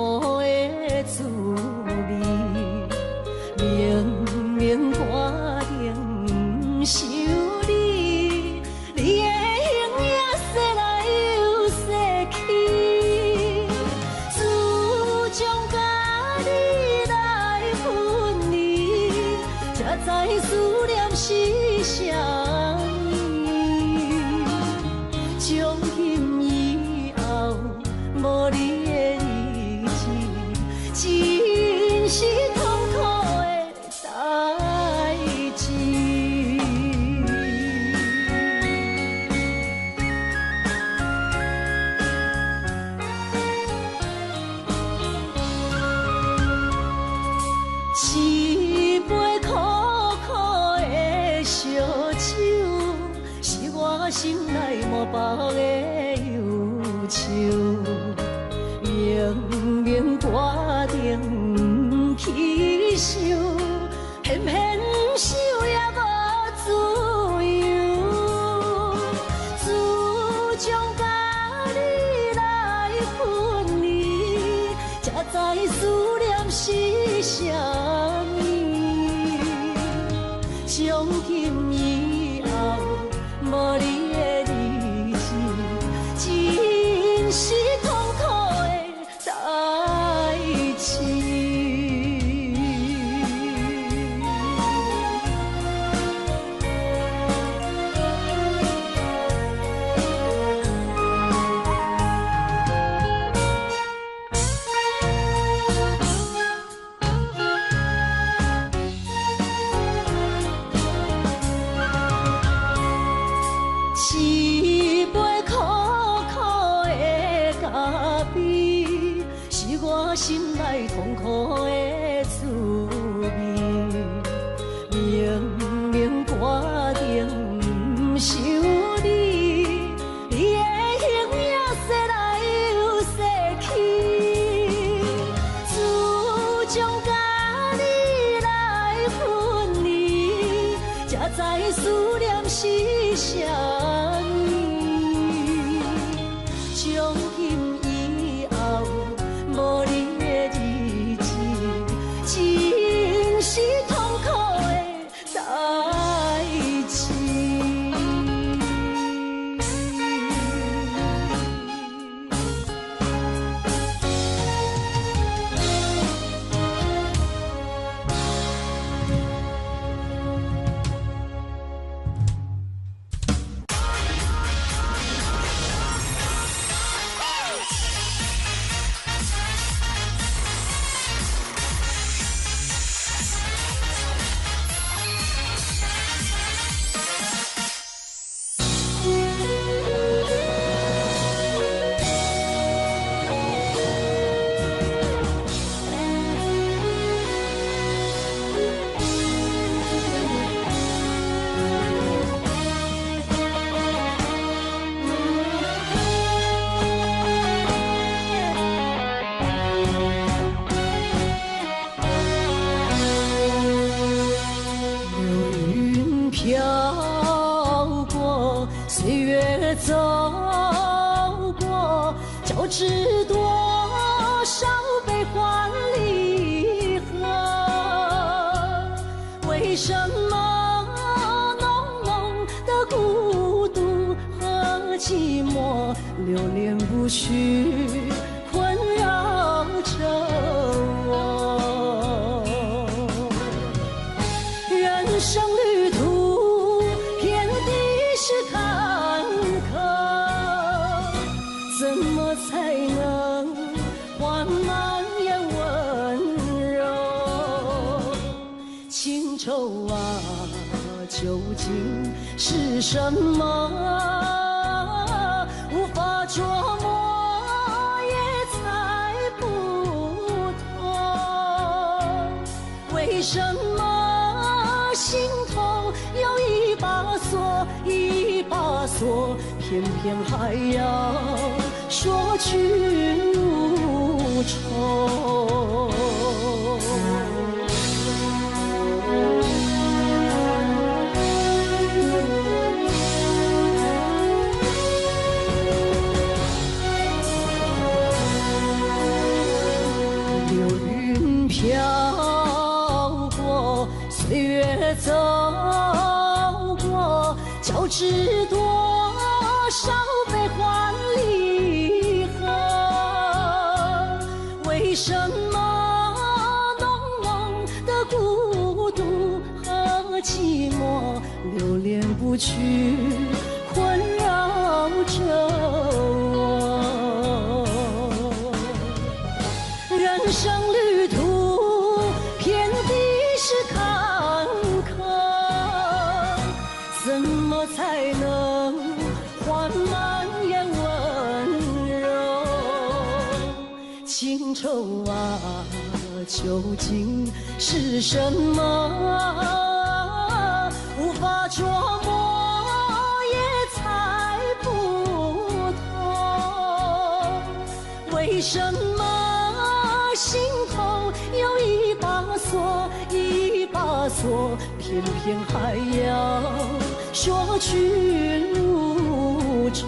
苦的滋味，明明肝顶不受你，你的形影说来又说去，自从甲你来分离，才知思念是啥物，从今以后无你的日子，真是痛苦的代志。一杯苦苦的烧酒，是我心内无别的忧愁。明明决定不去想，偏偏想也无自由。自从甲你来分离，才知思念是啥物。从今以后，无你的日子，真是痛苦的代志。一杯苦苦的咖啡，是我心内痛苦的滋味。明明决定不受你，你的形影说来又说去，自从甲你来分离，才知思念是啥物。从今以后，无你的日子，真是痛苦的代志。飘过，岁月走过，交织多少悲欢离合？为什么浓浓的孤独和寂寞，流连不去，困扰着我？人生旅途遍地是坎坷，怎么才能缓慢也温柔？情愁啊，究竟是什么？无法捉摸，也猜不透。为什么心头有一把锁，一把锁，偏偏还要说去无愁？飘过，岁月走过，交织多少悲欢离合？为什么浓浓的孤独和寂寞流连不去，困扰着我？人生旅途遍地是坎坷，怎么才能缓慢也温柔？情愁啊，究竟是什么？无法捉摸，也猜不透。为什么心头有一把锁，一把锁，偏偏还要说去路愁？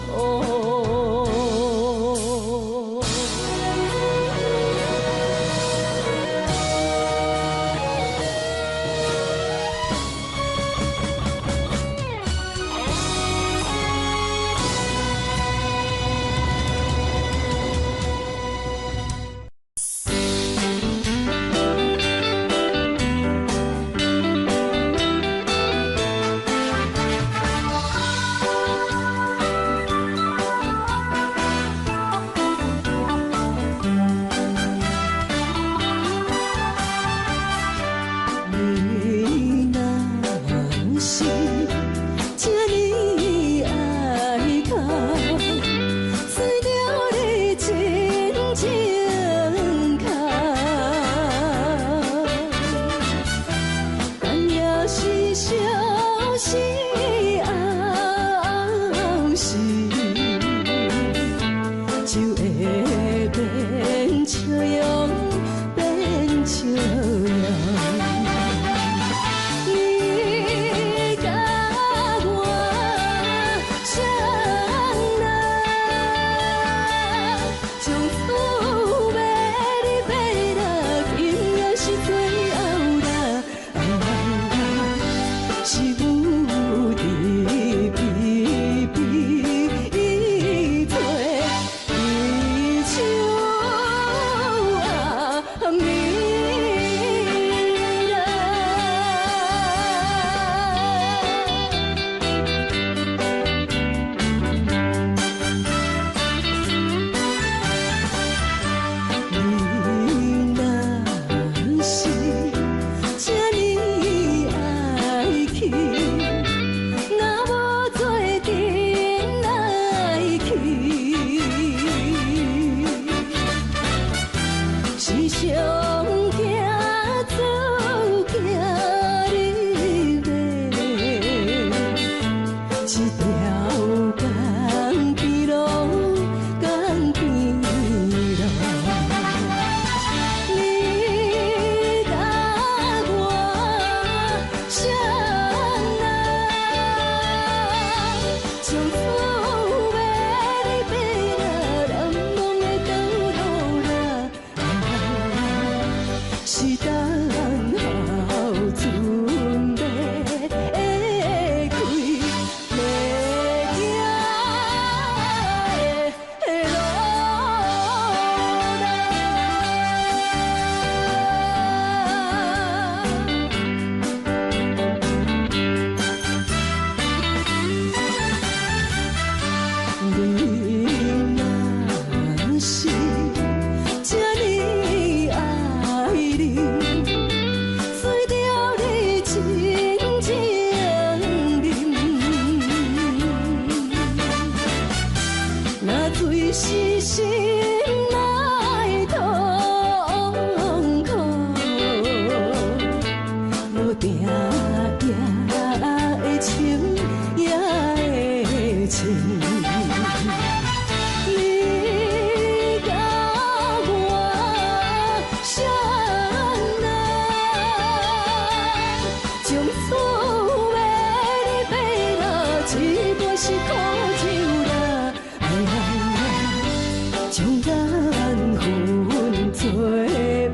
将缘分作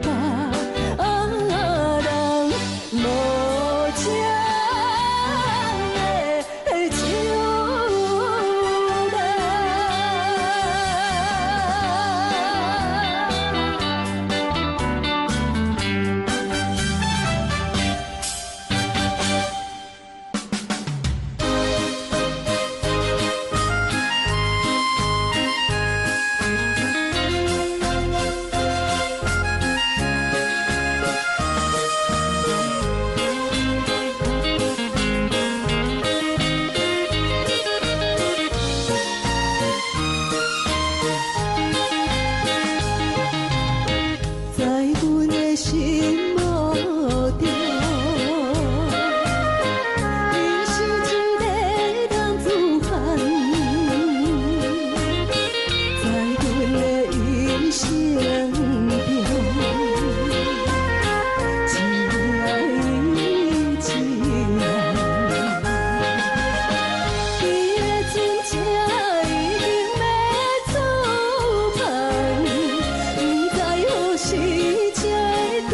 伴。心无着。你是一个人自烦，在阮的一生中，只爱你一人。伊的船只已经要出航，不知何时才会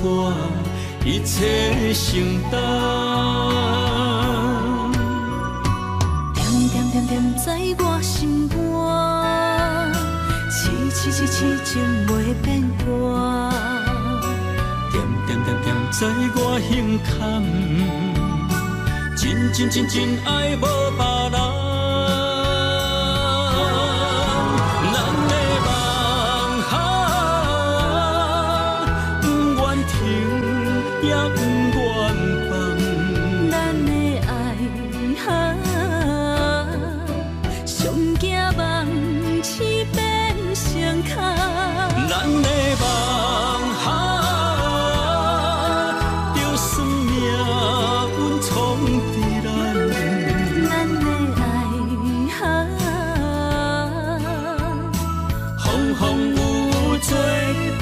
我一切承担。点点点点在我心肝，痴情袂变卦。点点点点在我胸坎，真爱无别人。咱的梦就算命运闯伫咱的爱风风雨做阵行。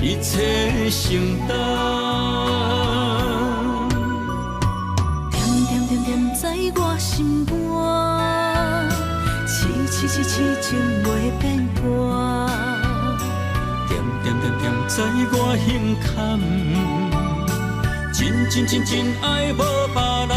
一切承担，点点点点在我心肝，痴情袂变卦。点点点点在我胸坎，真爱无别人。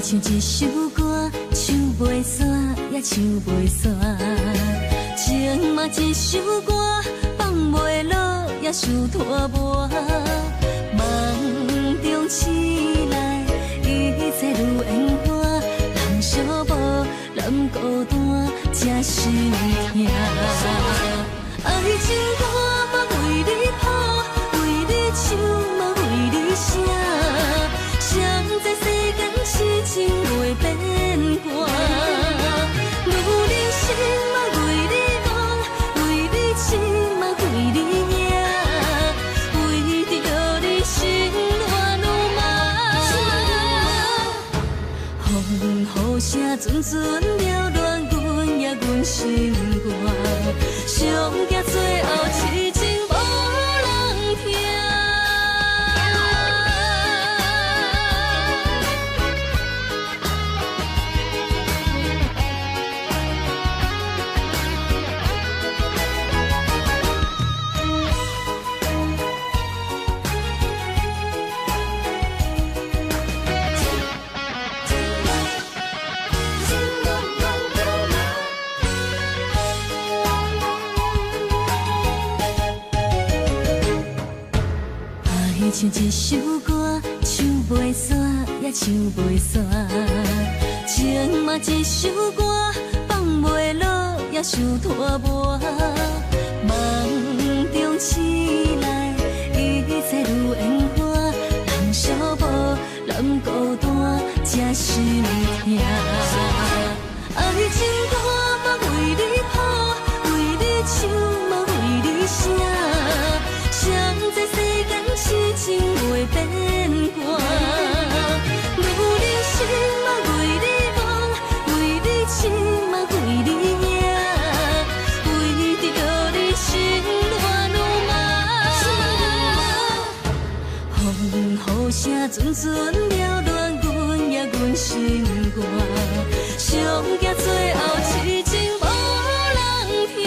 唱一首歌，唱袂煞也唱袂煞，情嘛一首歌，放袂落也想拖磨。梦中醒来，一切如烟花，人寂寞，人孤单，才心痛。爱情歌嘛为你谱，为你唱嘛为你写，谁知世间痴情袂变卦，女人心嘛为你梦，为你痴嘛为你命，为着你心乱如麻。风雨声阵阵缭乱阮也阮心肝，上惊最后痴情无人听。唱一首歌，唱袂煞也唱袂煞；情嘛一首歌，放袂落也想拖磨。梦中醒来，一切如烟花，人寂寞，人孤单，才心痛。爱情歌嘛为你谱，为你唱嘛为你写，谁知世间痴情袂变卦，女人心嘛为你梦，为你痴嘛为你命，为着你心乱如麻。风雨声阵阵缭乱，阮也阮心肝，上惊最后痴情无人听。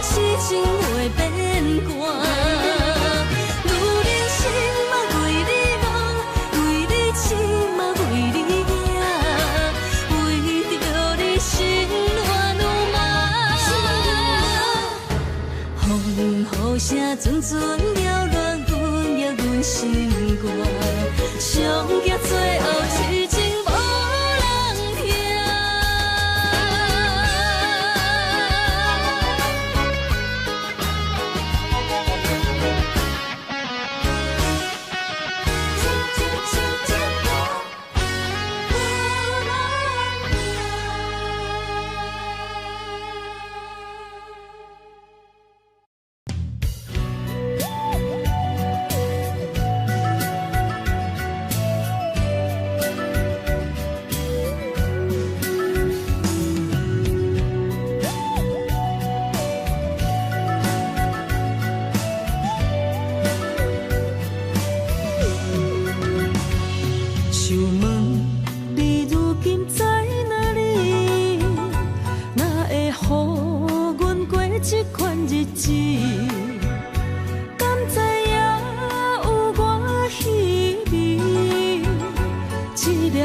痴情袂变卦，女人心嘛为你梦，为你痴嘛为你命，为着你心乱如麻。风雨声阵阵缭乱，阮也阮心肝，上惊最后痴情无人听。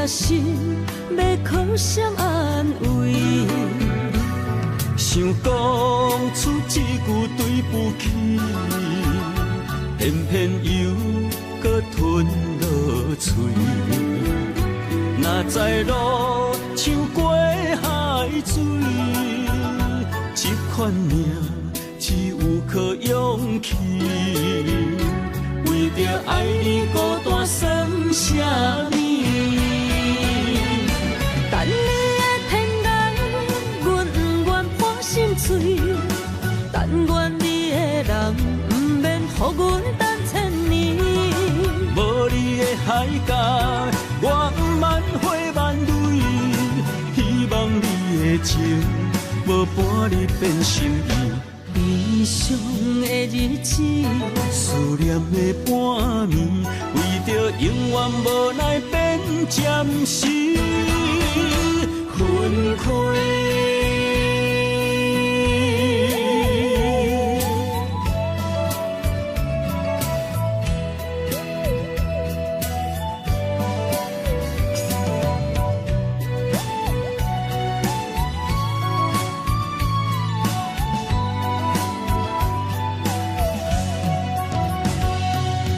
心要靠谁安慰？想讲出一句对不起，偏偏又搁吞落嘴。若知路像过海水，这款命只有靠勇气。为着爱你孤单算什么？等你的天涯，阮不愿破心碎。但愿你的人不免予阮等千年。无你的海角，我万花万蕊。希望你的情无半日变心意。悲伤的日子，思念的半暝，为着永远无奈变暂时分开。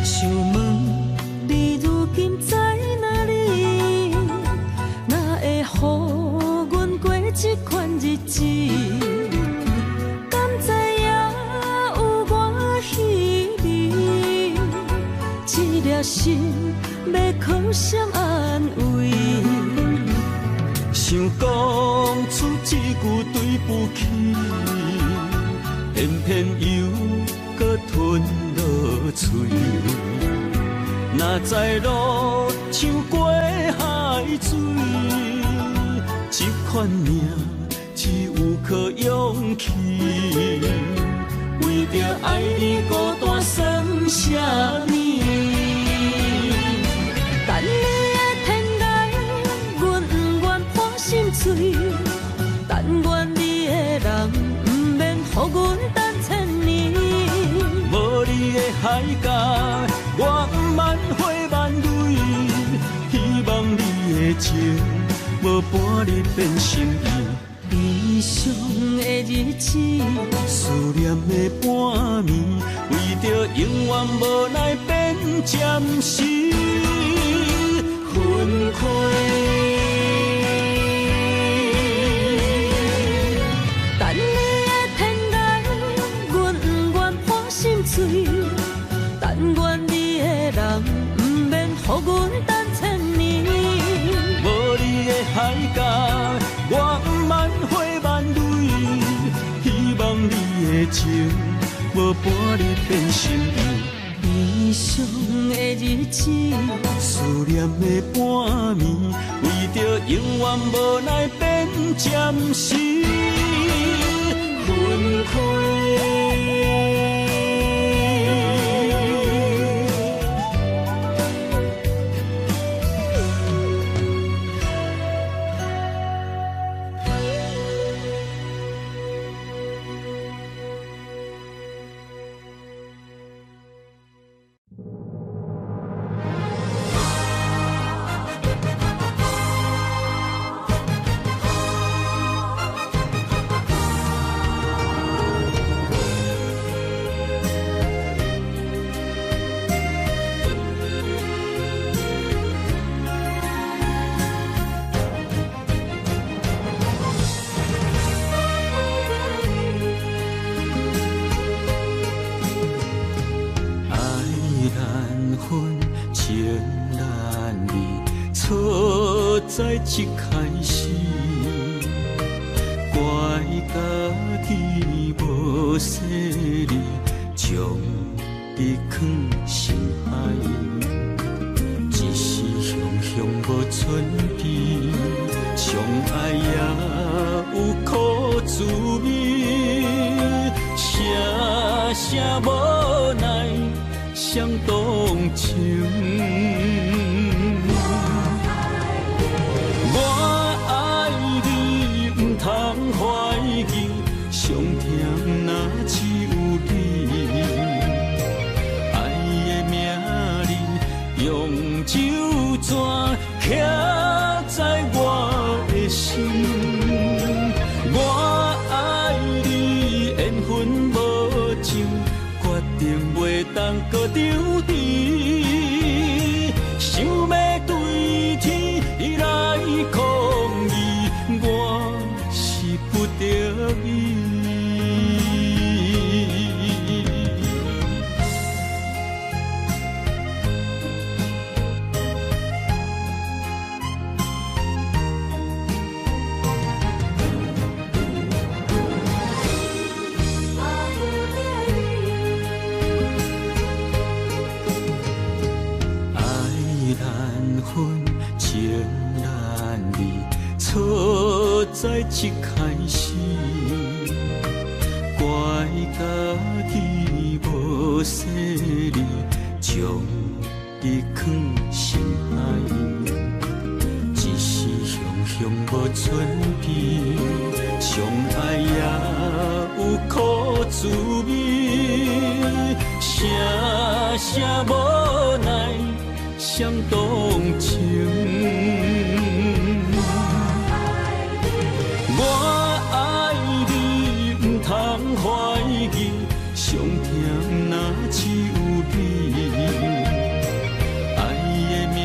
想问你如今在哪里？句对不起，偏偏又搁吞落嘴。若知路像过海水，这款命只有靠勇气。为着爱你孤单算什么？等你的天涯，阮不愿破心碎。但愿你的人，不免予阮等千年。无你的海角，我万花万蕊。希望你的情，无半日变心意。悲伤的日子，思念的半暝，为着永远无奈变暂时分开。等你的天涯，阮不愿破心碎。但愿你的人，不免予阮等千年。无你的海角，我万花万蕊。希望你的情，无半日变心意。悲伤的日子，思念的半暝，为着永远无奈变暂时分开。在一开始，怪家己无细腻，将你藏心海。一时雄雄无存边，相爱也有苦滋味，声声无奈伤动情。上疼若只有你，爱的名字用酒泉刻在我的心。我爱你缘分无尽，决定袂当搁丢低，想要对天来抗议，我是不得已。在一开始，怪家己无细腻，将你藏心海。一时雄雄无存边，相爱也有苦滋味，声声无奈伤动情。上疼若只有你，爱的名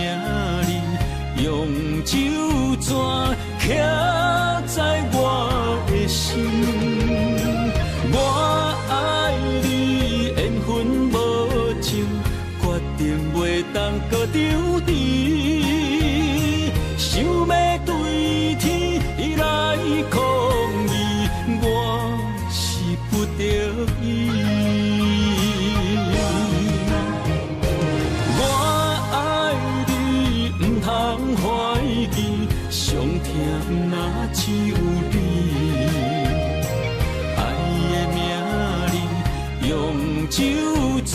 字用酒泉刻在我的心。我爱你缘分无尽，决定袂当搁丢低，想要对天来抗议。怀疑，上疼若只有你。爱的名字用酒泉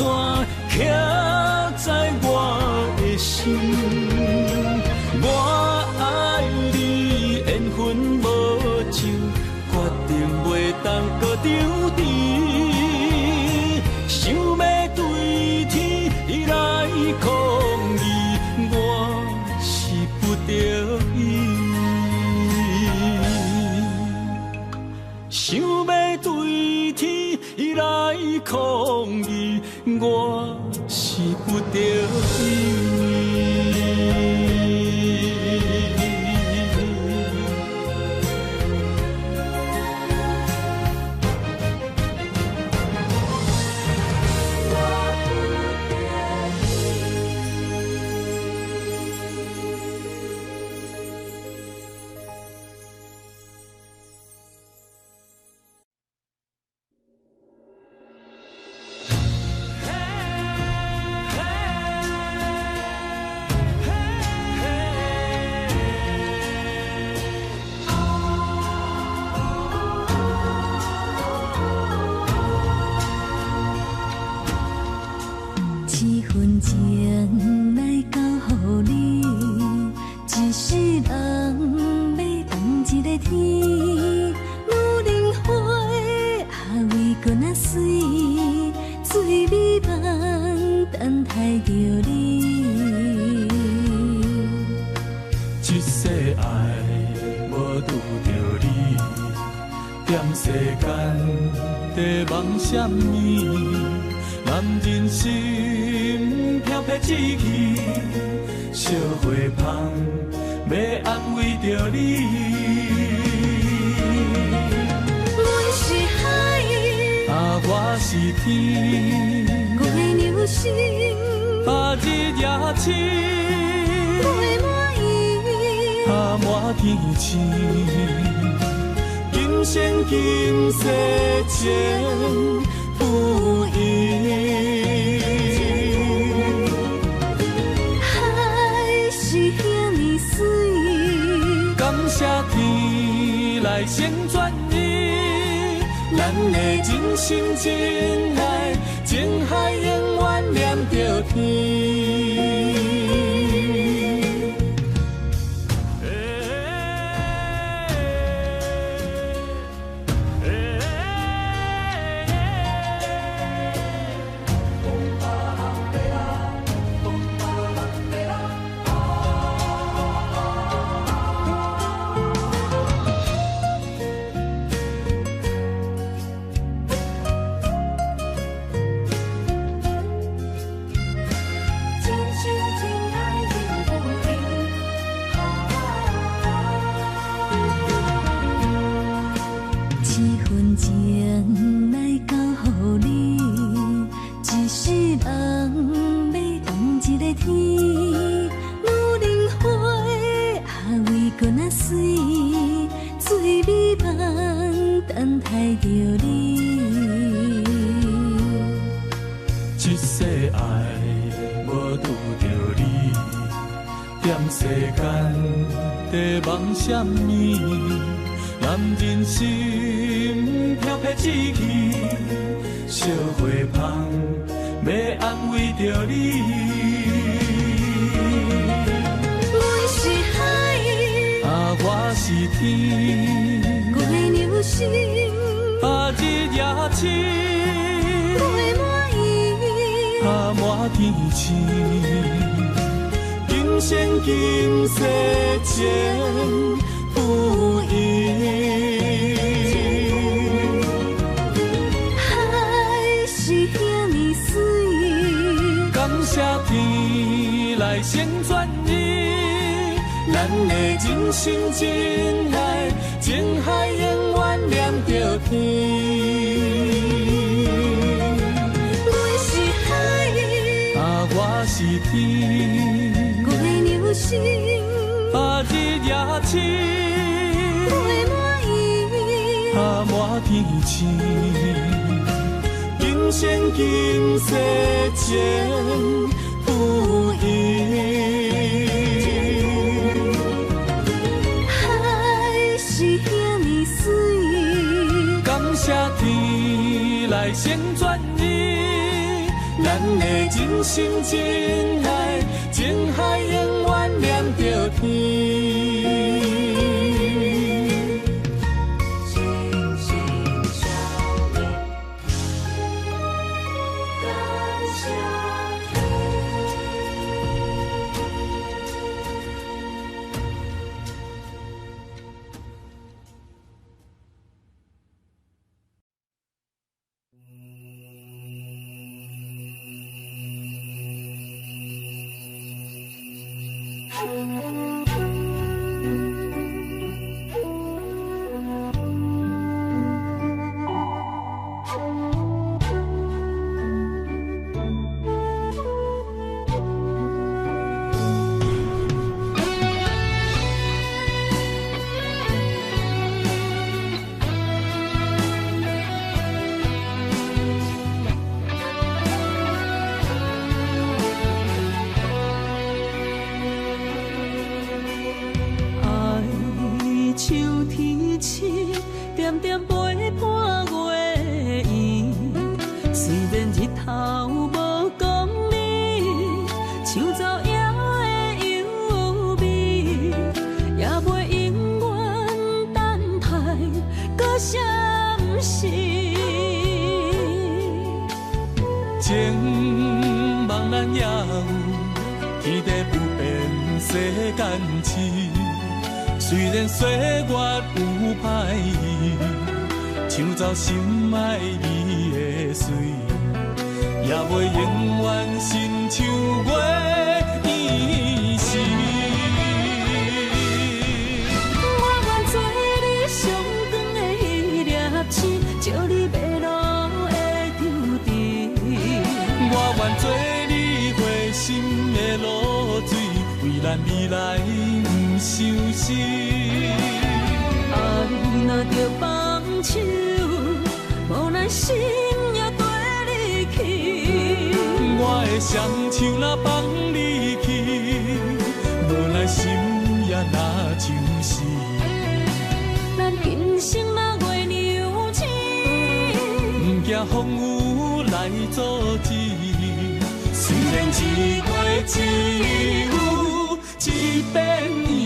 刻在我的心。我爱你，缘分无尽，决定袂当搁丢低。想要对天来抗议，我是不得已。想要对天来抗议，我是不得已。情来交予你，一世人要等一个天。女人花还为搁那水，水美梦等待着你。一世爱无拄着你，踮世间在梦什么？男人心飘撇志气，烧花香要安慰着你。阮是海，我是天，月流星，日夜星，月满意，满天星。今生今世情不移。海是遐尼水，感谢天来成全伊，咱的真心真爱，情海永远念着天。情来交予你，一世人要等一个天。女人花还为搁那水，水美梦等待着你。一世爱无拄着你，踮世间在梦什么？男人心飘撇志气，烧花香要安慰着你。阮是海，我是天，月流星，日夜星，月满意，满天星。今生今世情不移。海是遐尼水，感谢天来成全伊，咱的真心真爱，情海永远念着天。阮是海，我是天，月流星，日夜星，月满意，满天星。今生今世情不移。天来成全伊，咱的真心真爱，情海永远念着天。情茫然也有，天地不变，世间事。虽然岁月有歹意，抢走心爱伊的水，也袂永远亲像月伊是。我愿做你上长的迄粒星，照你迷路的trough滴。我愿做你回心的露水，为咱未来不伤心。爱若着放手，无奈心也跟你去。我的双手若放你去，无奈心也若像死。咱今生若月娘星，不惊风雨来阻止。虽然一月只有一遍伊。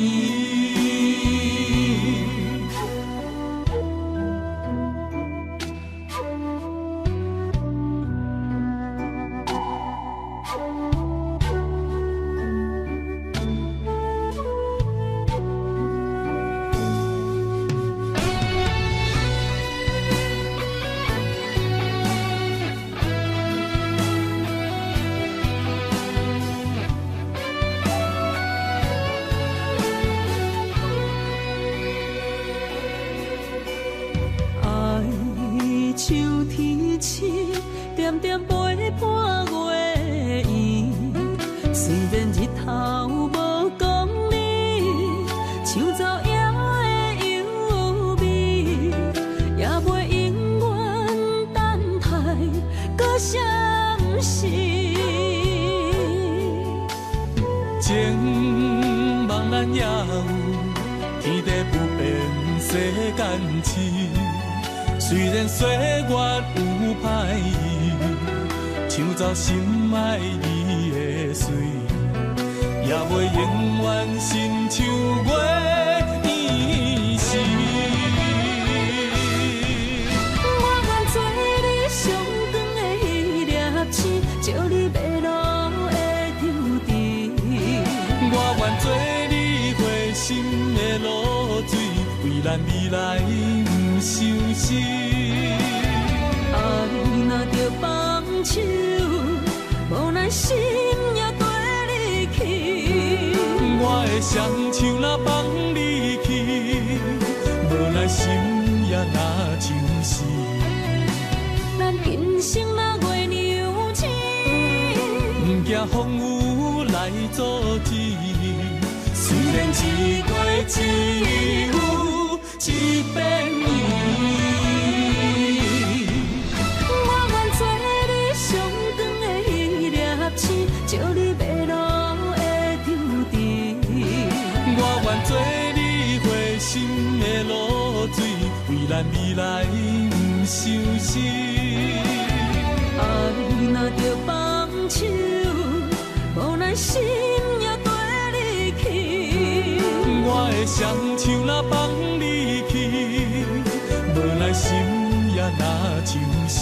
像天星，点点陪伴月圆。虽然日头无讲你，抢走夜的幽味，也袂永远等待搁相思。情茫然也有，天地不变，世间事。虽然岁月有歹意，抢走心爱伊的水，也袂永远亲像月伊是。我愿做你上长的迄粒星，照你迷路的trough滴。我愿做你回心的露水，为咱未来不伤心。爱若着放手，无奈心也跟你去。我的双手若放你去，无奈心也若像死。咱今生若月娘星，不惊风雨来阻止。虽然一月只有一遍伊。照你迷路的trough滴。我愿做你回心的露水，为咱未来不受失。爱若着放手，无奈心也跟你去。我的双手若放你去，无奈心也若像是。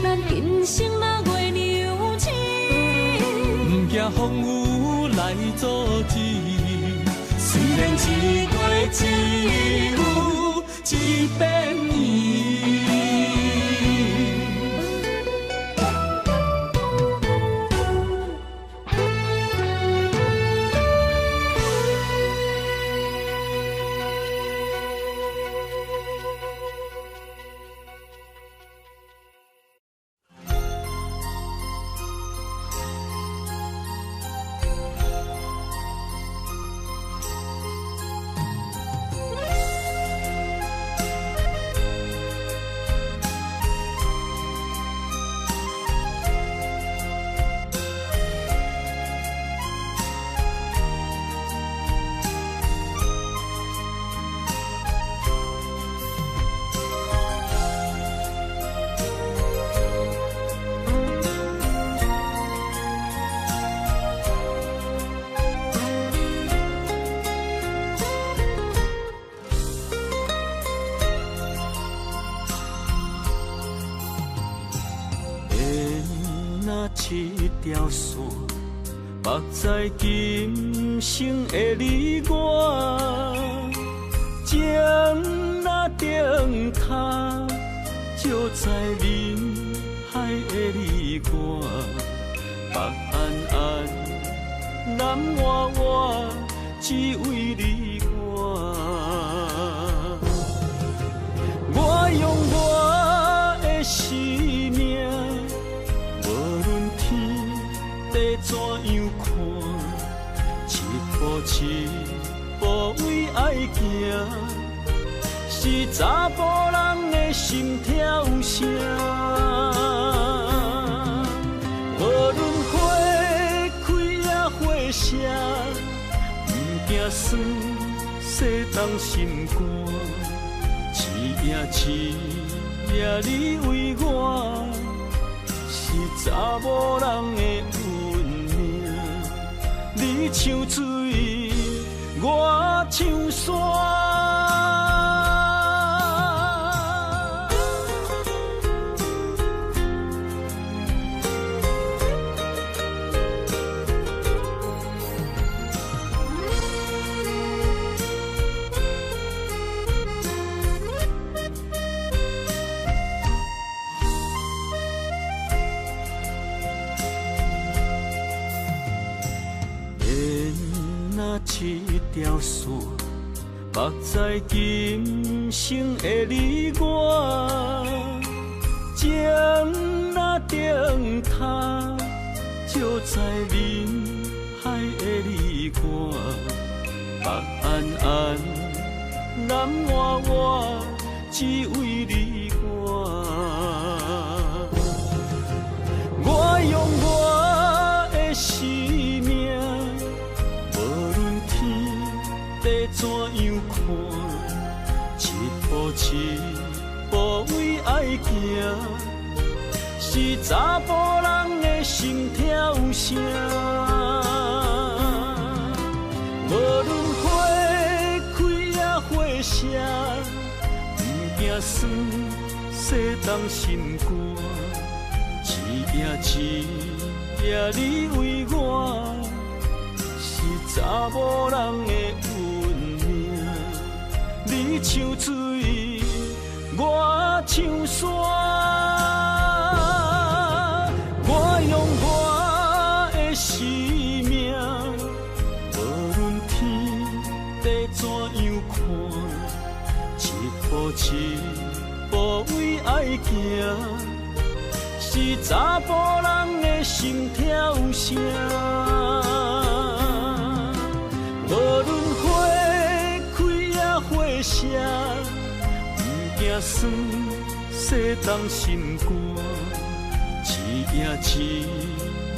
咱今生若月娘亲，不惊风雨来阻止。虽然一月只有一遍伊。一条线，目在今生的你我，情若顶塔，就在人海的你我，北安安，南弯弯，只为你我。我用我的生命。怎样看？一步一步为爱行，是查甫人的心跳声。无论花开也花谢，不惊酸洗动心肝。一夜你为我，是查某人的。你像水，我像山。一条线，目在今生的你我，情若顶塔，就在人海的你我，北安安，南弯弯，只为你我。我用我的生命。地怎样看？一步一步为爱行，是查甫人的心跳声。无论花开也花谢，不惊酸洗动心肝。一夜你为我。查某人的运命，你像水，我像山。我用我的生命，无论天地怎样看，一步一步为爱行，是查甫人的心跳声。无论花开也花谢，不惊酸洗动心肝。一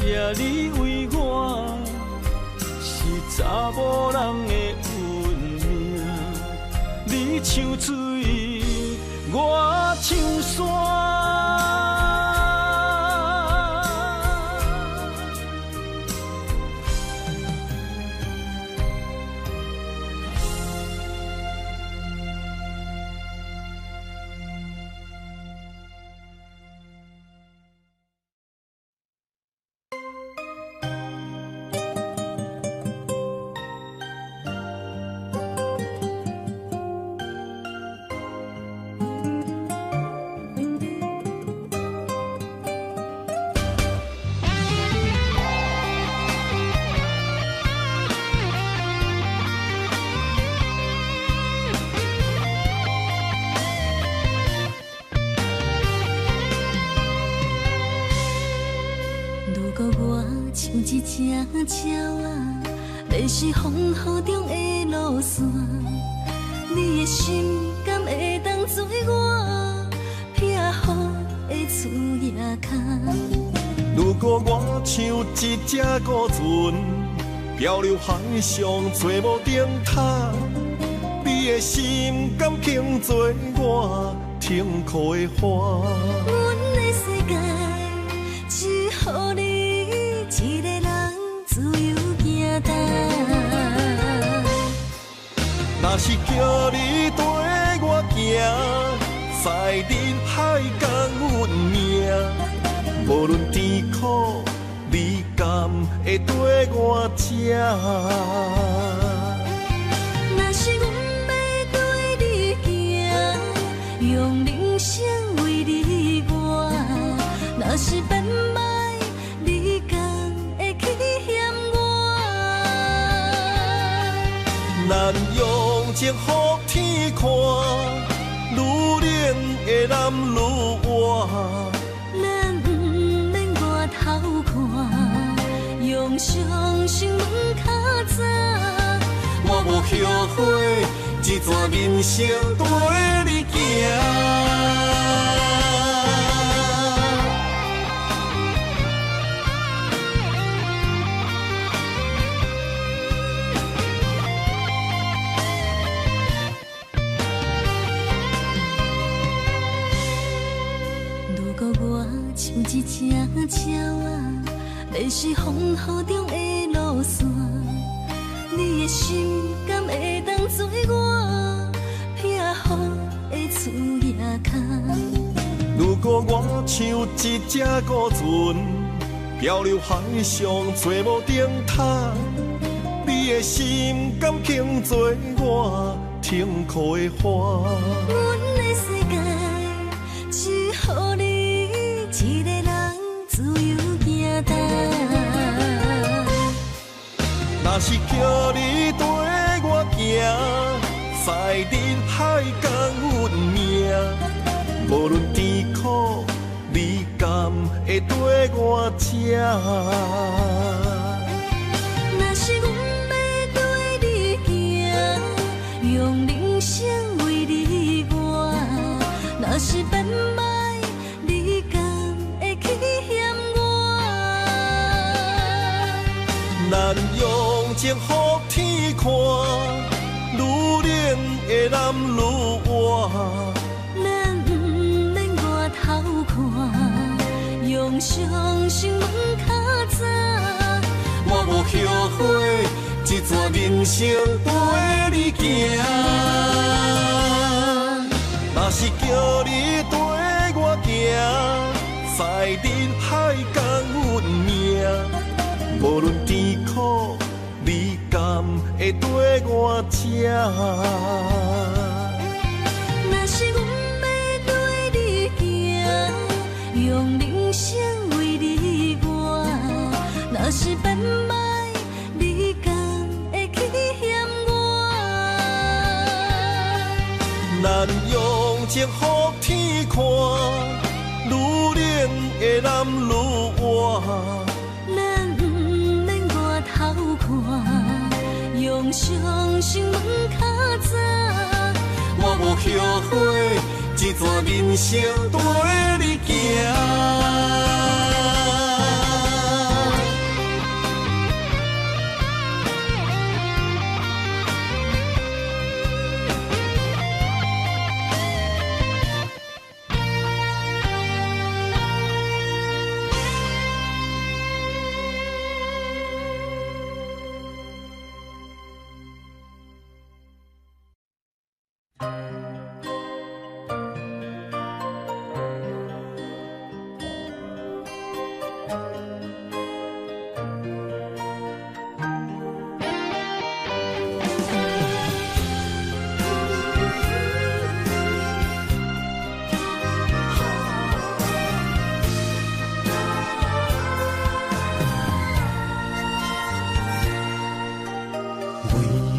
夜你为我，是查某人的运命。你像水，我。唱山。一只鸟啊，迷失风雨中的路线，你的心敢会当做我避雨的厝夜空？如果我像一只孤船，漂流海上找无顶塔，你的心敢肯做我停靠的花？阮的世界只予你一个人自由行动。若是叫你跟我行，在人海共阮命，无论甜苦，你敢会跟我吃？若是阮要对你行，用人生为你活，若是变歹，你敢会去嫌我？咱用情予天看，愈冷的男愈活。咱不免外头看，用双心门较早。我无后悔，一段人生跟你行。如果我像一只鸟啊，迷失风雨中的路线，你的心敢会当做我避雨的厝夜空？如果我像一只孤船，漂流海上找无顶塔，你的心敢肯做我停靠的花？阮的世界只予你一个人自由行动。若是叫你跟我行，在人海共阮命，无论甜苦，你敢会跟我吃？若是阮要对你行，用人生为你活，若是变歹，你敢会去嫌我？咱用情予天看，愈冷的男愈活。咱不免外头看，用双心门较早。我无后悔，一段人生跟你行。若是叫你跟我行，在人海共阮命，无论甜苦，你敢会跟我吃？若是阮要对你行，用人生为你活，若是变歹，你敢会去嫌我？咱用情予天看，愈冷的男愈活。咱不免外头看，用双心门较早。我无后悔，一段人生跟你行。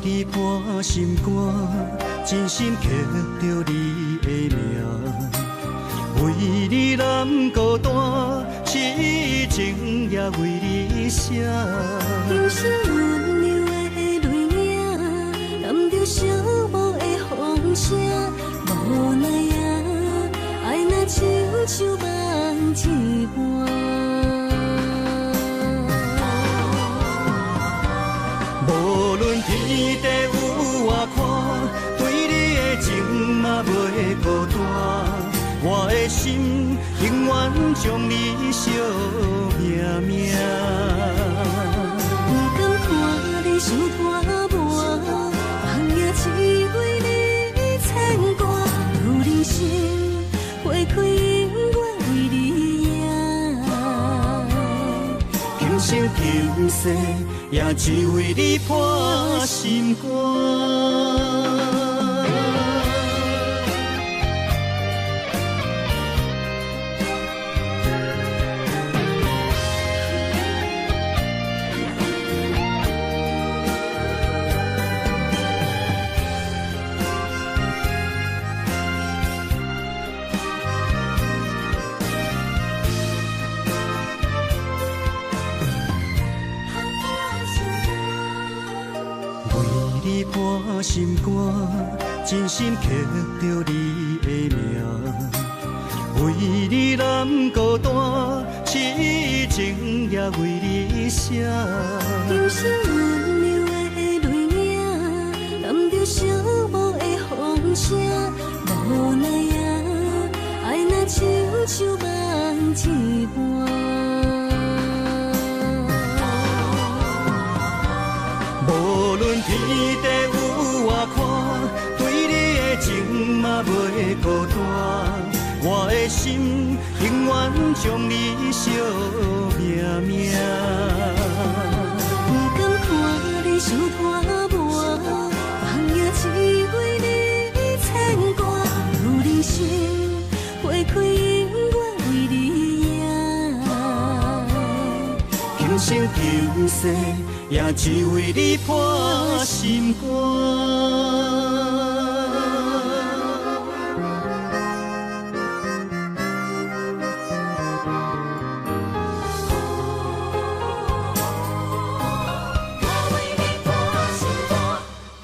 你破心肝，真心刻着你的名。为你难孤单，痴情也为你写。人生温柔的泪影，染着寂寞的风声。无奈啊，爱若亲像梦一般。无论天地有外宽，对你的情嘛袂孤单。我的心永远将你惜命命。不甘看你受拖磨，梦也只为你牵挂。有人生花开永远为你赢，今生今世也只为你破心肝。破心肝，真心刻着你的名。为你难孤单，痴情也为你写。人生温柔的泪影，染着寂寞的风声。无奈啊，爱若亲像梦一般。无论天地有外宽，对你的情嘛袂孤单。我的心永远将你惜命命。不甘看你受拖磨，梦也只为你牵挂。有人生花开永远为你赢，今生今世也只为你破心肝。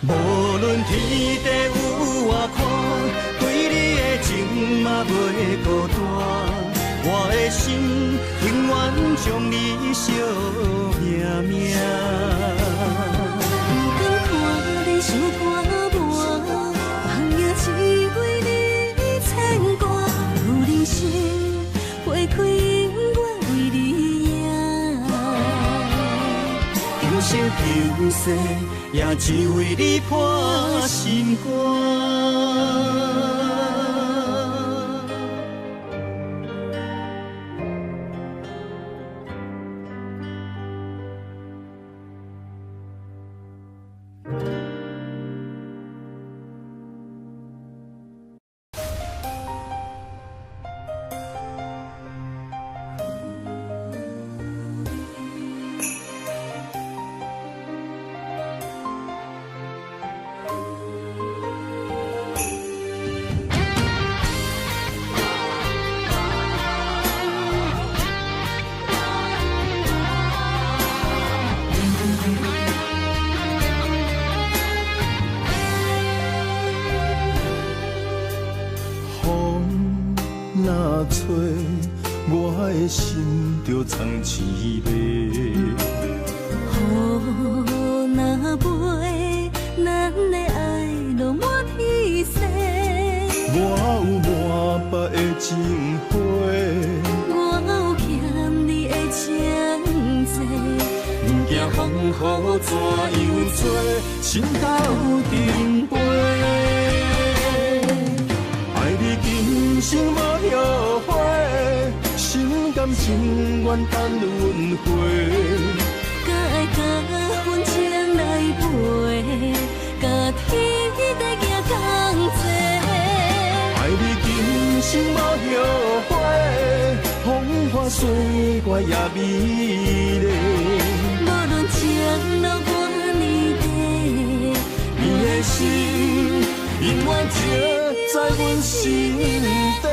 无论天地有外宽，对你的情嘛袂孤单。我的心永远将你惜命命。不甘看你受拖磨，梦也只为你牵挂。有人生花开永远为你赢，今生今世也只为你破心肝。吹，我的心就藏滋味。雨若飞，咱的爱落满天星。我有满腹的情花，我有欠你的情债。不惊风雨怎样做，心斗阵飞。爱你今生无后悔，心甘情愿等轮回。甲爱甲阮情来陪，甲天地行同齐。爱你今生无后悔，风花雪月也美丽。无论前路多年短，的心永远刻在阮心底。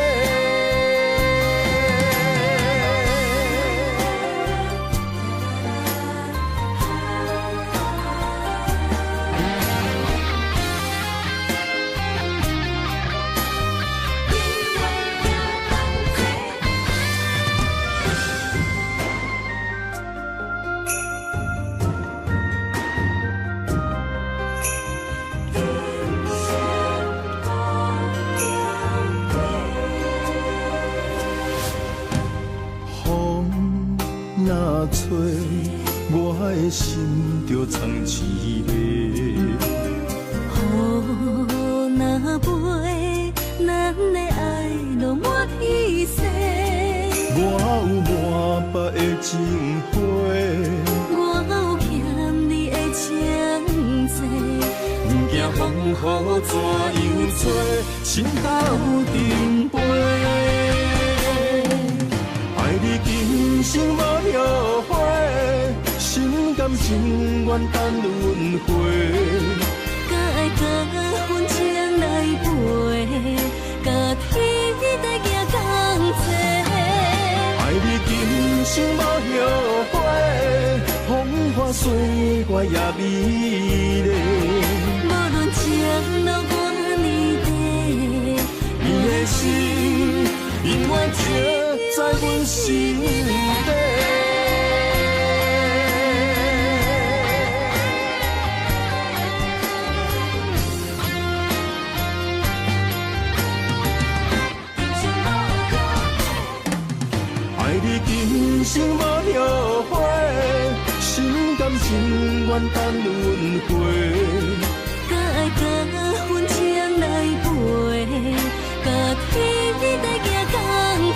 吹，我的心就藏滋味。雨若飞，咱的爱落满天色。我有满腹的情花，我有欠你的情债。不惊风雨怎样吹，心斗阵飞。爱你今生无后悔，心甘情愿等轮回。甲爱甲阮情来陪，甲天地行同齐。爱你今生无后悔，风花雪月也美丽。无论前路偌呢短，你的心永远刻在阮心底。爱你今生无后悔，心甘情愿等轮回。甲爱甲阮情来陪，甲天地行同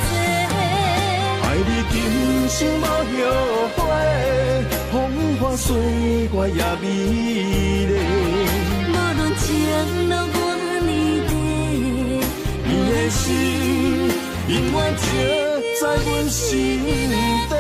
齐。爱你今生无后悔，风花雪月也美丽。无论前路偌呢短，你的心永远刻在阮心底。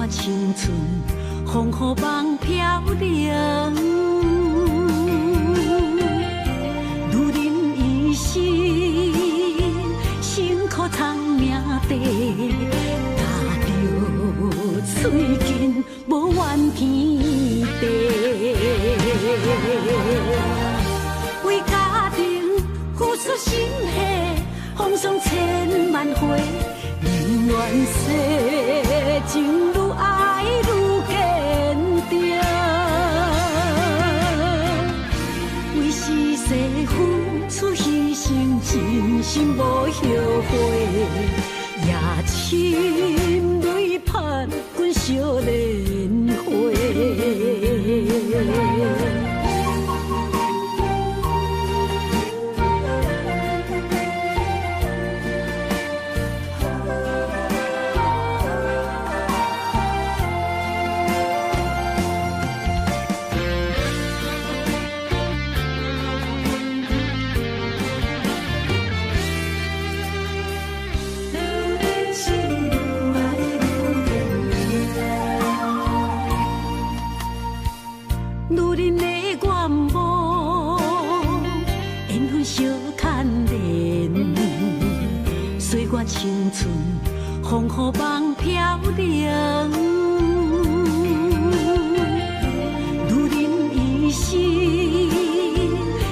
青春风雨梦飘零，女人一生辛苦藏命地，踏着嘴筋无怨天地，为家庭付出心血，风霜千万回。宁愿世情愈爱愈坚定，为是世付出牺牲，真心无后悔。夜深泪盼阮少年花。女人的愿望，缘分相牵。恋，岁月青春，风雨梦飘零。如人一生，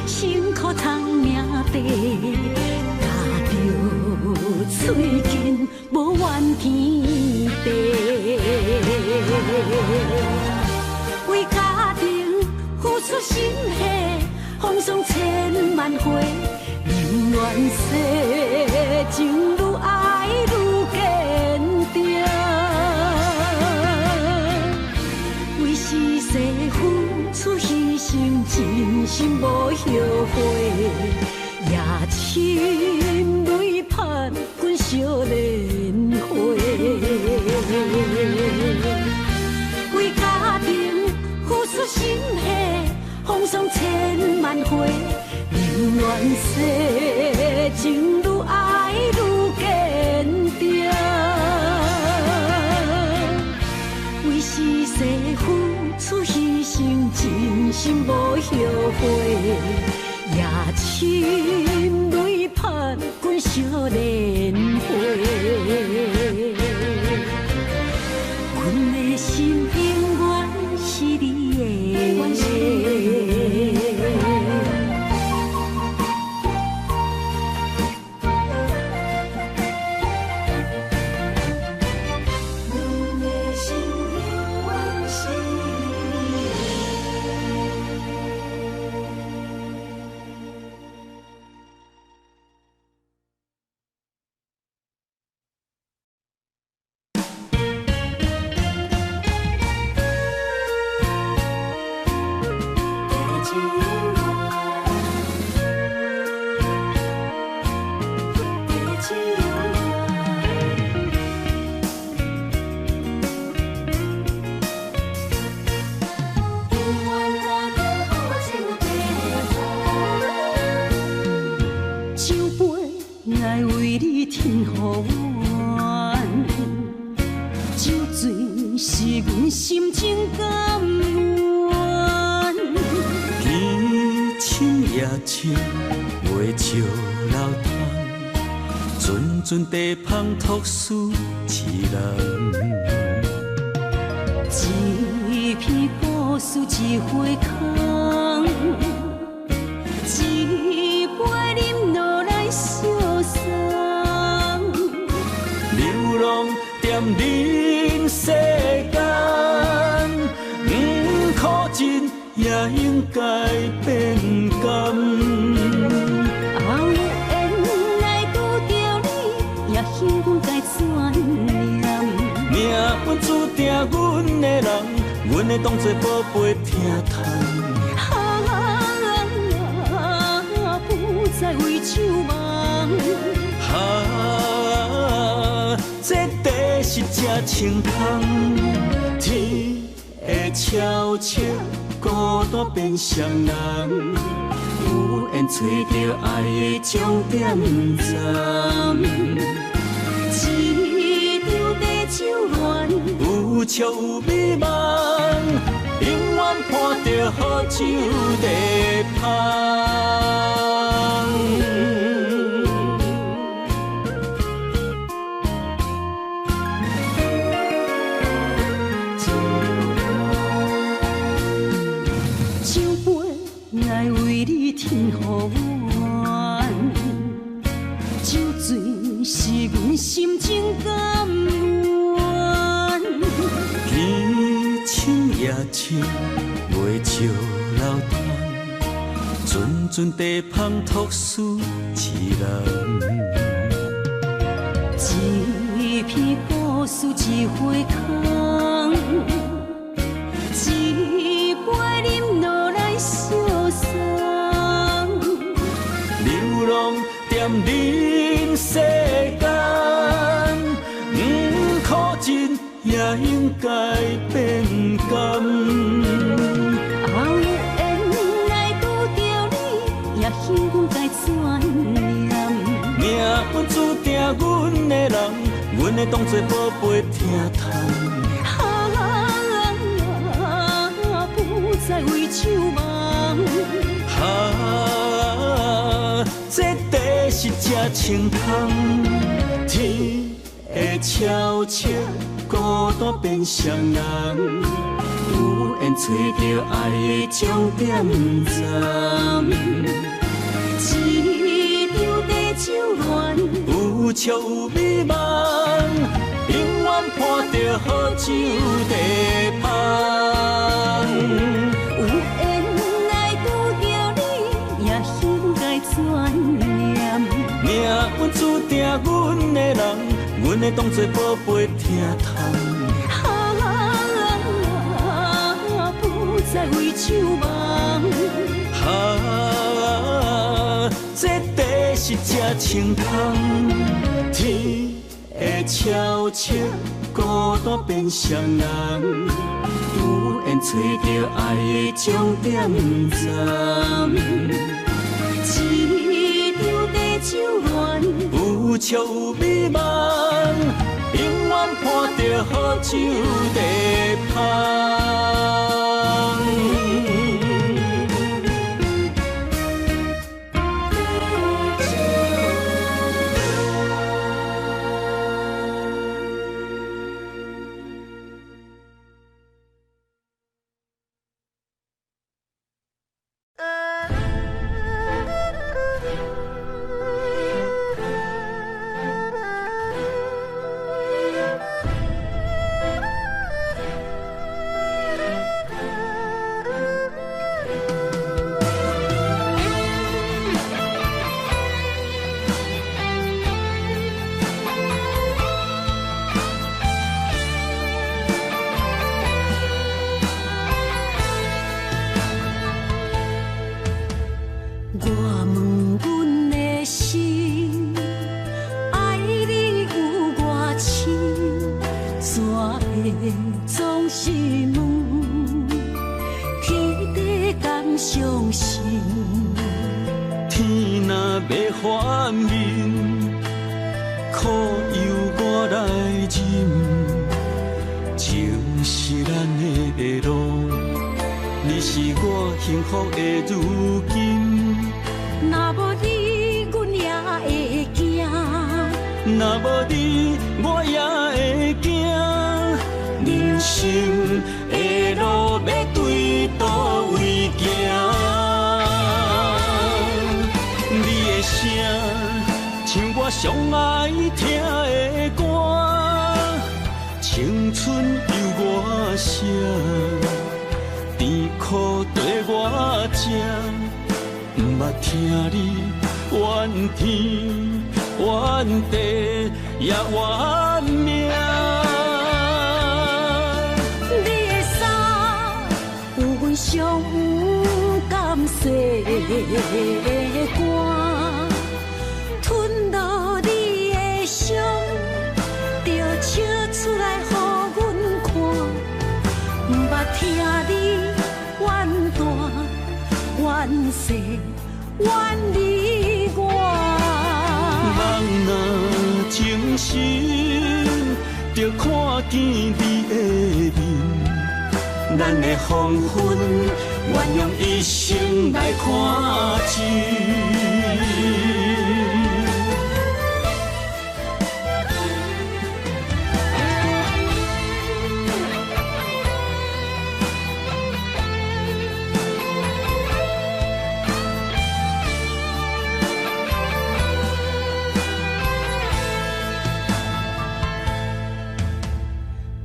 辛苦偿命地，踏着嘴筋，无怨天地。为家庭付出心血，风霜千万回，宁愿世情愈爱愈坚定。为是世付出牺牲，真心无后悔，也深泪盼阮少年花。为家庭付出心血，风霜千万回，宁愿世情愈爱愈坚定。为是世付出牺牲，真心无后悔，也深泪盼阮少年花。阮的心永远是你的。阵地芳托书痴人，一片故事一回空，一杯饮落来相送。流浪踮人世间，苦尽也应该变甘。命运注定阮的人，阮会当作宝贝疼叹。不再为酒梦。这地是真清芳，天会悄悄孤单变双人，有缘找到爱的终点站。有笑有美梦，永远伴着好酒地香。酒杯爱为你添予阮，酒醉是阮心情甘。夜深袂笑流淌，阵阵地芳托书痴人。一片故事一回空，一杯饮落来相送。流浪踮人世间，苦尽也应该变甘。幸运该怎念？命运注定阮的人，阮会当作宝贝疼叹。不再为酒梦。这地是这清风，天会悄悄孤单变双人，有缘找到爱的终点站。一张地酒暖，有笑有美梦，永远伴着好酒地香。有缘来拄着你，也应该转念。命运注定阮的人，阮会当作宝贝疼痛。不再为酒梦。这地是这清风，天会悄悄孤单变双人，有缘找到爱的终点站。一张地酒暖，有笑有美梦，永远伴着好酒地香。总是问，天地敢相信？天若要反面，苦由我来忍。情是咱的路，你是我幸福的如今。若无你，阮也会惊；若无你，我也会惊。人生的路要对倒位行？你的声像我上爱听的歌，青春由我写，甜苦对我吃，不捌听你怨天怨地也怨命。上不甘细的肝，吞落你的伤，就笑出来予阮看。不捌听你怨大怨小怨你我。人若情深，就看见你的面。咱的黄昏，愿用一生来看尽。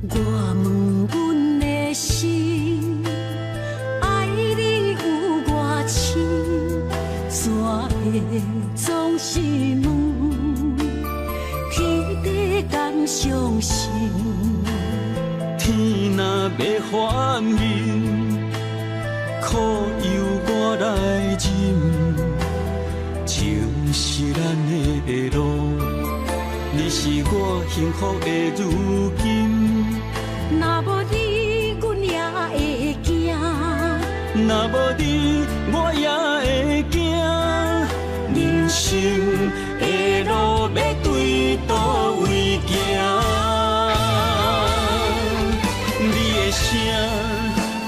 我问阮的心，爱你有偌深，怎会总是问？天地敢相信？天若要反面，苦由我来忍。情是咱的路，你是我幸福的如今。若无你，阮也会惊；若无你，我也会惊。人生的路要对倒位行？你的声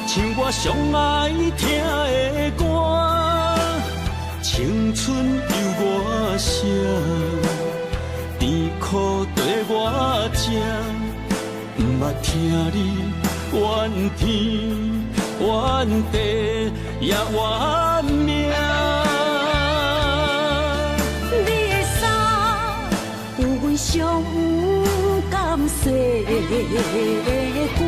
像我上爱听的歌，青春由我写，声，毋捌听你怨天怨地也怨命。你的衫有阮伤甘细的汗，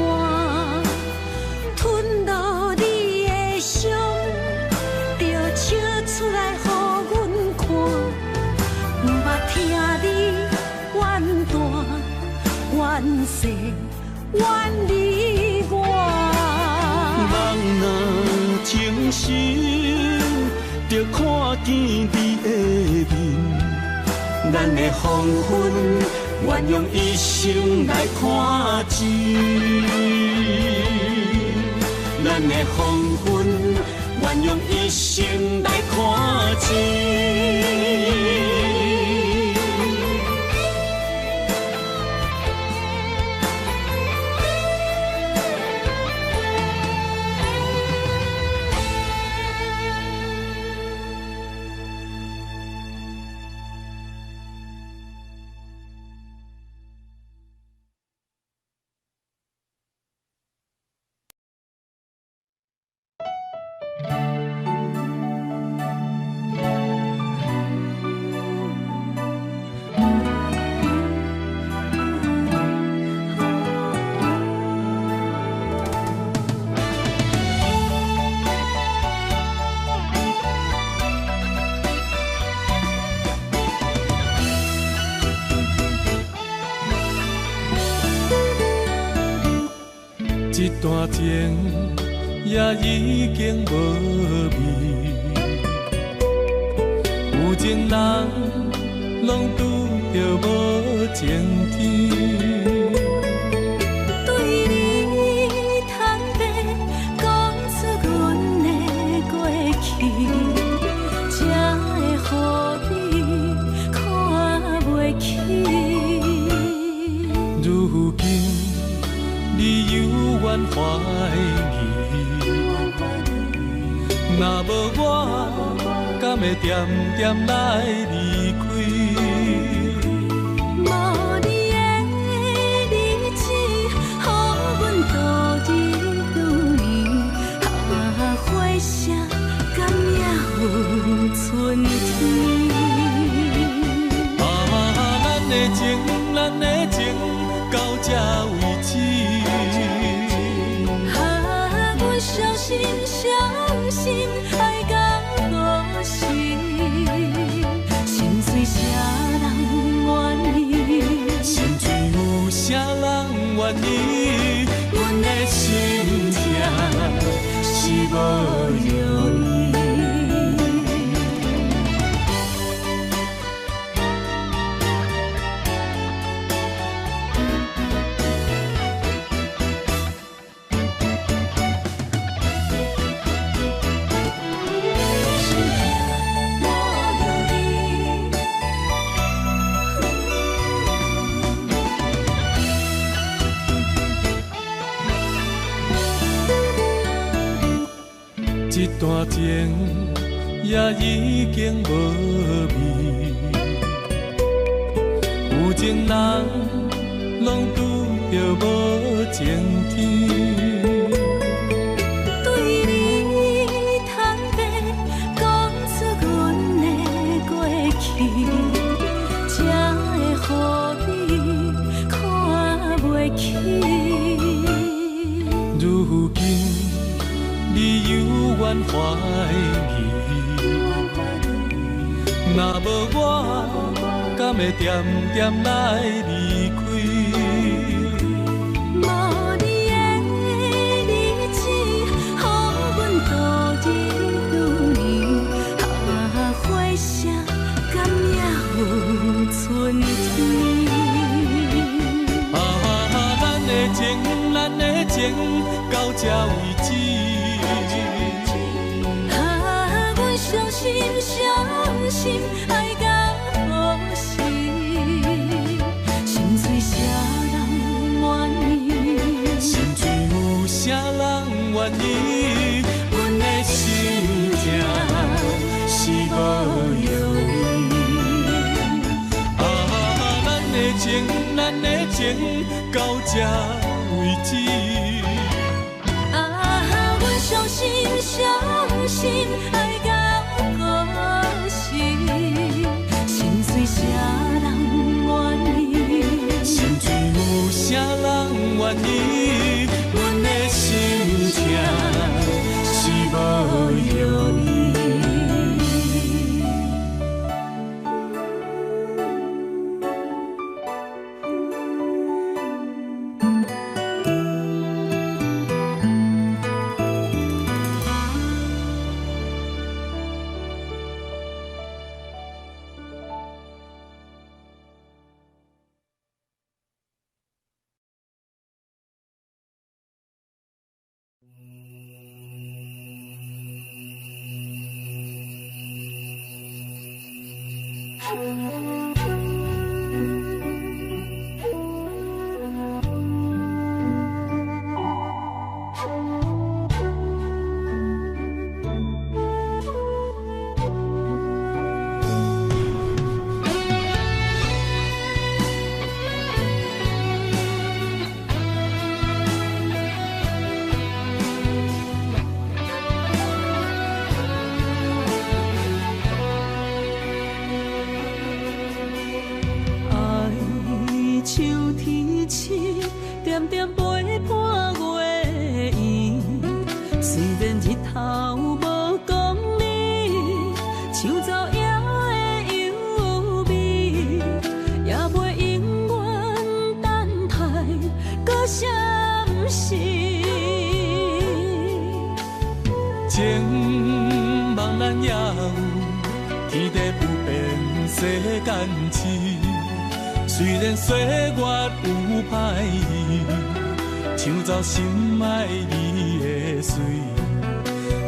吞落你的伤，就笑出来予阮看。毋捌听你怨大怨细怨你我。人若情深，就看见你的面，咱的黄昏愿用一生来看尽，咱的黄昏愿用一生来看尽。一段情也已经无味，有情人拢拄着无情天。对你坦白讲出阮的过去，才会予你看袂起。如今你犹原怀疑，若无我，敢会点点来离开？无你的日子，予阮度日如年，花谢敢也有春天？咱的情，咱的情，到这为止。阮伤心伤心，爱到何时？心碎啥人愿意？心碎有啥人愿意？阮的心痛是无容易。一段情也已经无味，有情人拢拄着无情天。对你坦白讲出阮的过去，才会予你看袂起。如今你犹原怀疑，若无我，敢会点点来离开？无你的日子，予阮度日如年，花谢敢也有春天？咱的情，咱的情，到这为止。阮伤心伤心，爱到何时？心碎啥人愿意？心碎有啥人愿意？阮的心痛是无容易。咱的情，咱的情到这为止。啊，阮相信，相信爱到故事，心碎啥人愿意？心碎有啥人愿意？阮的心情是无容易。情茫然也有，天地不变，世间痴。虽然岁月有歹意，抢走心爱你的水，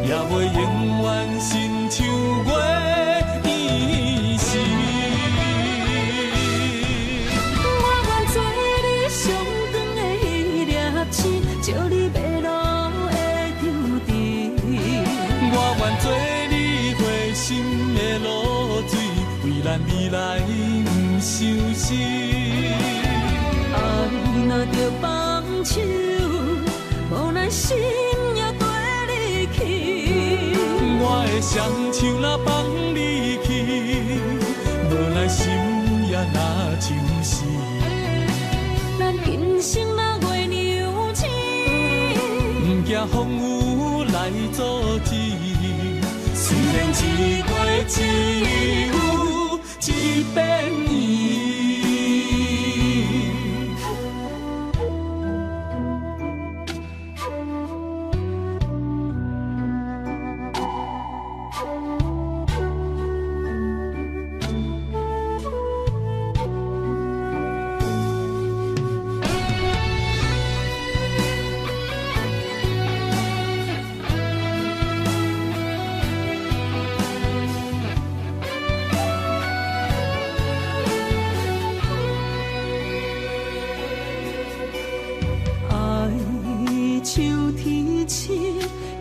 也袂永远亲像月依时。我愿做你上长的迄粒星，照你迷路的丢滴。我愿做你回心的露水，为咱未来不伤心。爱若着放手，无咱心也跟你去。我的双手若放你去，无咱心也若像死。咱今生若月娘星，不惊风雨来阻止。虽然一月只有一遍伊。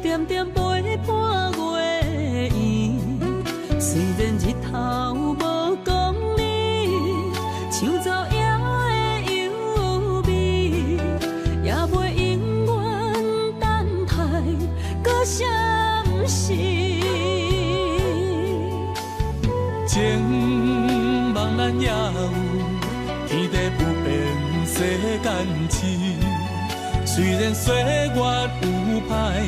点点陪伴月圆，虽然日头无光明，抢走夜的幽味，也袂永远等待搁闪烁。情茫然也有，天地不变，世间痴。虽然岁月有歹意，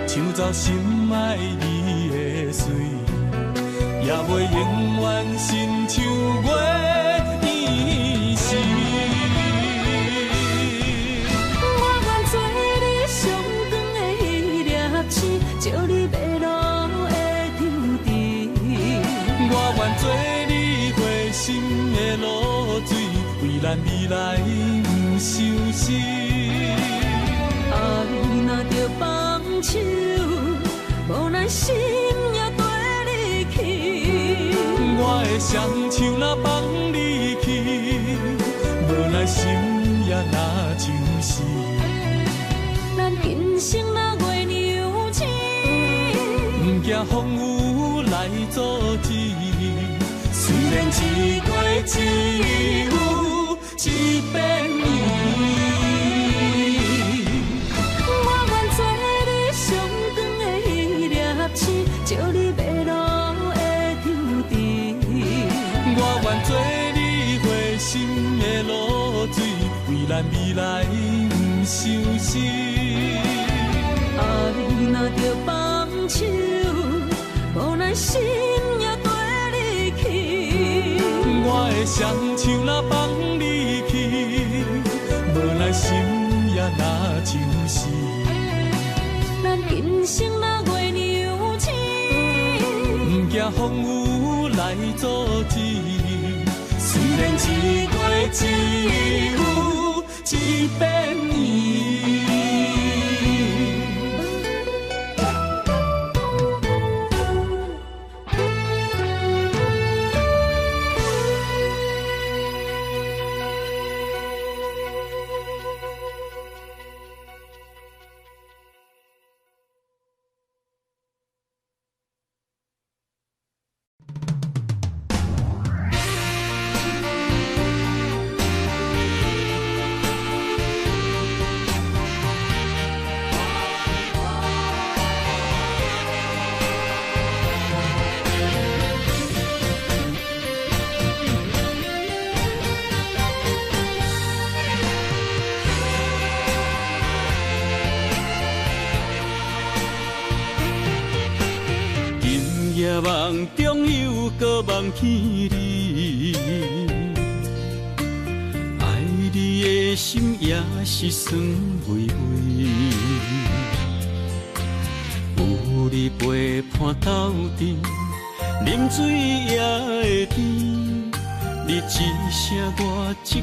抢走心爱你的水，也袂永远亲像月依时。我愿做你上长的迄粒星，照你迷路的丢滴。我愿做你回心的露水，为咱未来不伤心。爱若着放手，无咱心也跟你去。我的双手若放你去，无咱心也若像死。咱今生若月娘星，不惊风雨来阻止。虽然一月只有一遍伊。我愿做你上长的迄粒星，照你迷路的抽屉。我愿做你回心的露水，为咱未来不伤心。爱若着放手，无奈心也跟你去。我的双手若放你去，无奈心也若像死。咱今生若月娘星，不惊风雨来阻止。虽然一月只有一遍伊。梦中又搁梦起你，爱你的心也是酸微微。有你陪伴斗阵，啉水也会甜。你一声我一句，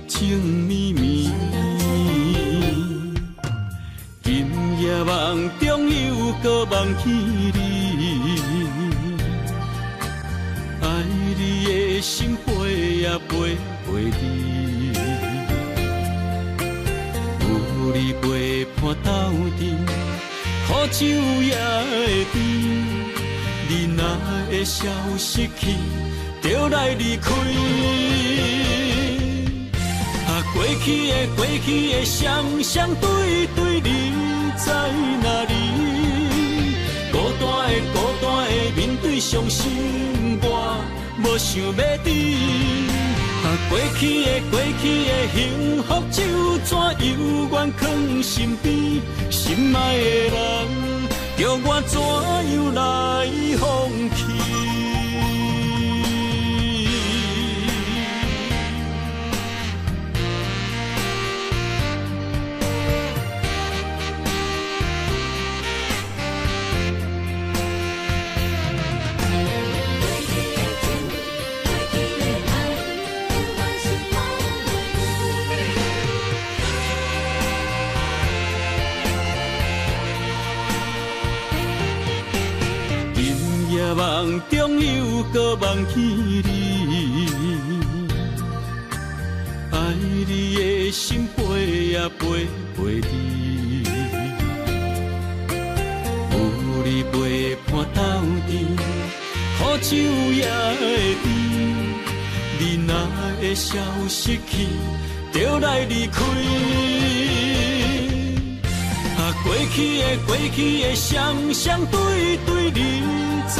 情绵绵。今夜梦中又搁梦起你。爱你的心飞呀飞飞你，有你陪伴斗阵，苦酒也会甜。你若会消失去，就来离开。过去的双对对，你在哪里？孤单的面对伤心，我无想要知。过去的幸福就怎犹原藏心边？心爱的人，叫我怎样来放弃？梦中又搁梦起你，爱你的心飞呀飞飞你，有你陪伴斗阵，苦酒也会甜。你若会消失去，就来离开。过去的双对对，你在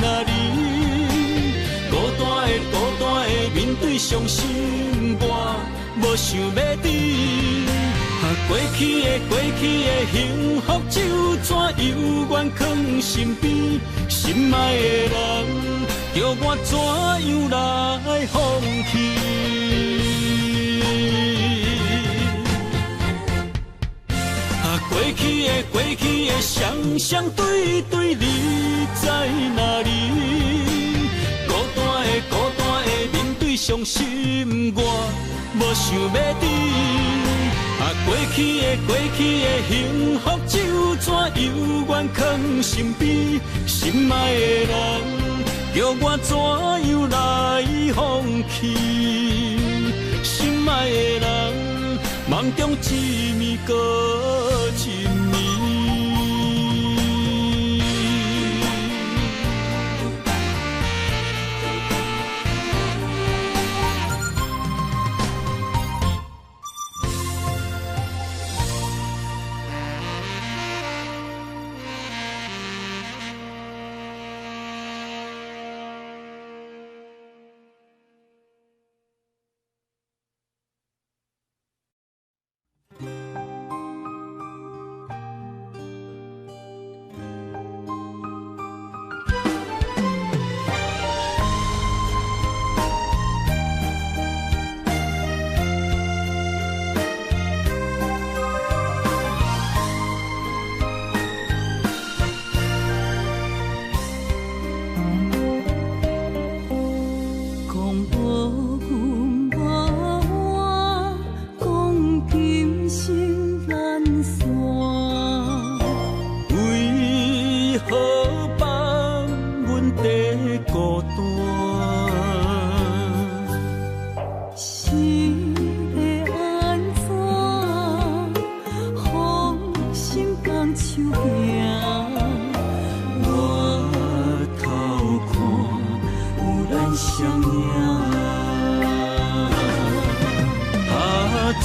哪里？孤单的面对伤心，我无想要知。过去的幸福就怎犹原藏心边？心爱的人，叫我怎样来放弃？过去的双对对，你在哪里？孤单的面对伤心，我无想要知。过去的幸福就怎犹原藏心边？心爱的人，叫我怎样来放弃？心爱的人，梦中一暝搁一暝。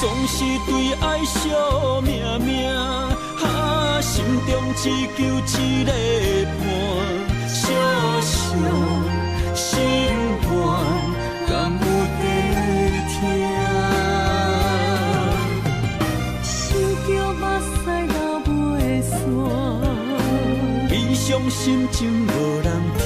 总是对爱惜命命，心中只求一个伴，小小心愿，敢有地听？想着目屎流袂散，悲伤心情无人听。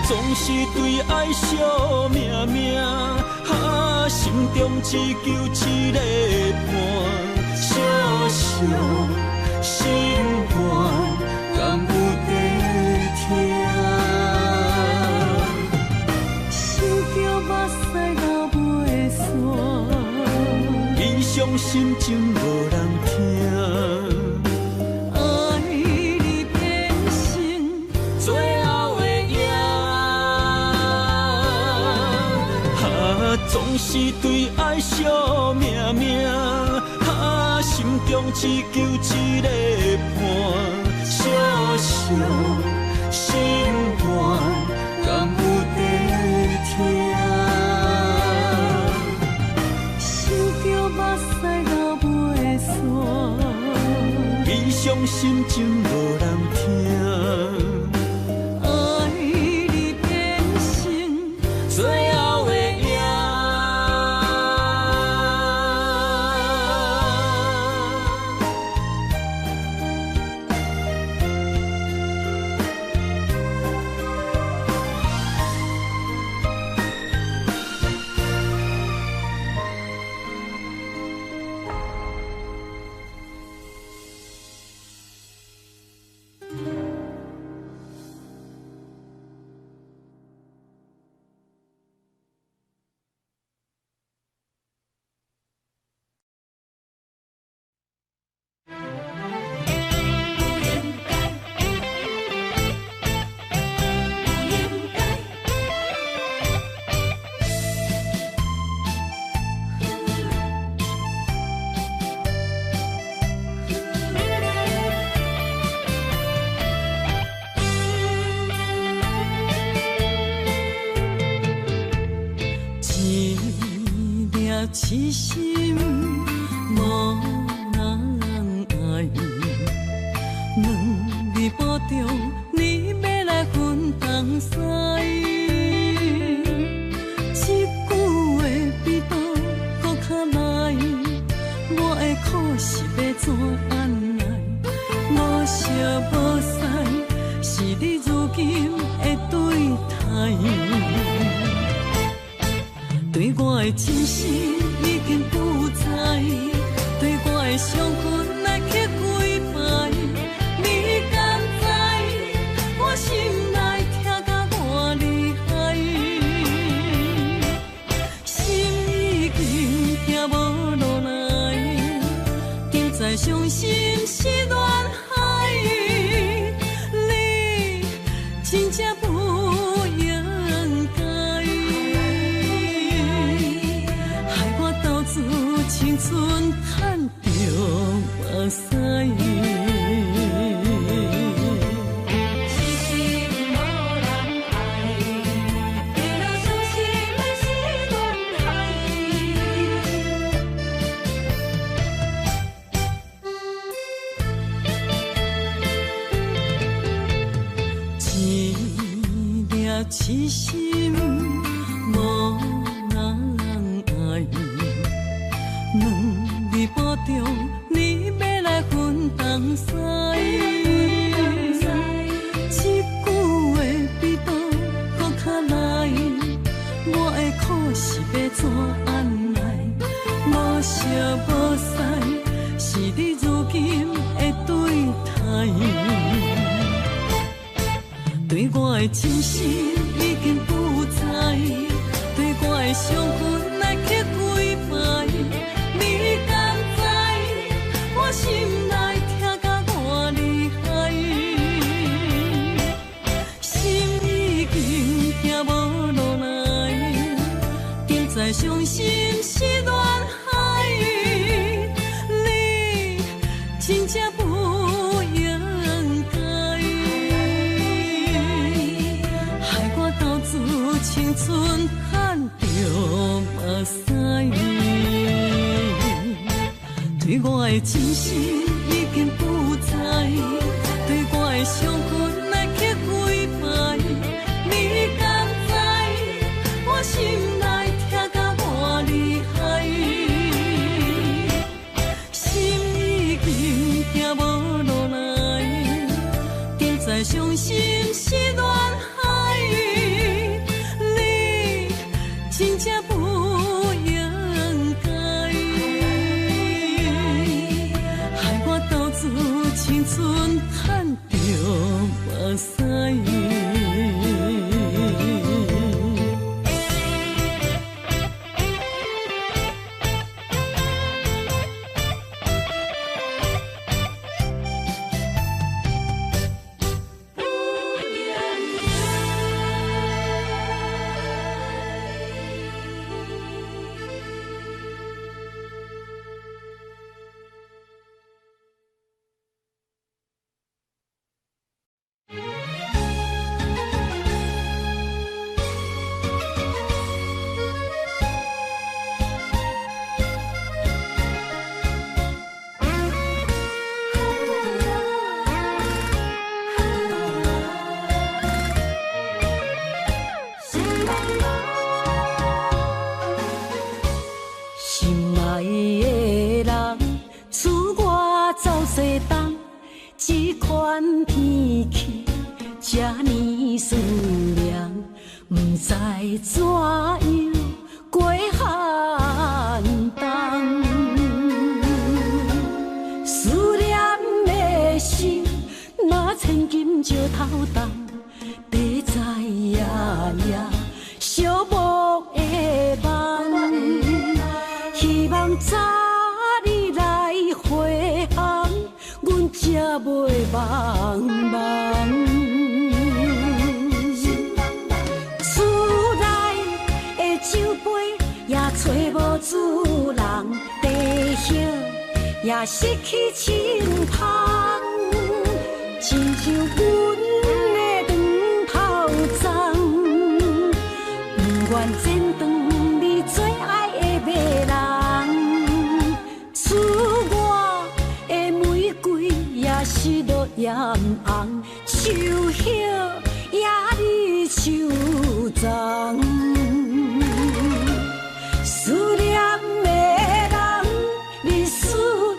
总是对爱惜命命，心中只求一个伴，小小心愿，敢有地听？想着目屎流袂散，悲伤心情无人听。总是对爱惜命命，心中只求一个伴，小小心愿，敢有地听？想着目屎流袂散，悲伤心情无人听。痴心无人爱，两日保重，你要来分东西。一句话比刀搁较来，我的苦是要怎安奈？无惜无使，是你如今的对待。对我的真心已经不知，对我的伤痕来去几摆，你敢知我心内痛甲偌厉害？心已经行无落来，定在伤心是恋海，你真正不使。痴心无人爱，两字保重，你要来分东西。这句话比倒搁较来，我的苦是要怎安来？无惜无使，是你如今的对待。对我的真心已经不在，对我的伤痕来去几摆，你敢知我心内痛甲偌厉害？心已经行无落来，定在伤心是恋海，你真正不青春赚着目屎，对我的真心已经不在，对我的伤痕来去几摆，你敢知我心内痛甲偌厉害？心已经行无落来，定在伤心是恋海。真正不应该，害我斗志青春赚着目屎。这款天气，这呢思念，不知怎样过寒冬。思念的心，若千金石头重，地在夜夜寂寞的梦，希望早日来回航。阮才袂茫茫，厝内的酒杯也找无主人，地叶也失去青芳，亲像阮的长头鬃，不愿剪断你最爱的迷人，厝外的玫瑰也是落艳红，秋叶也离秋丛。思念的人，日思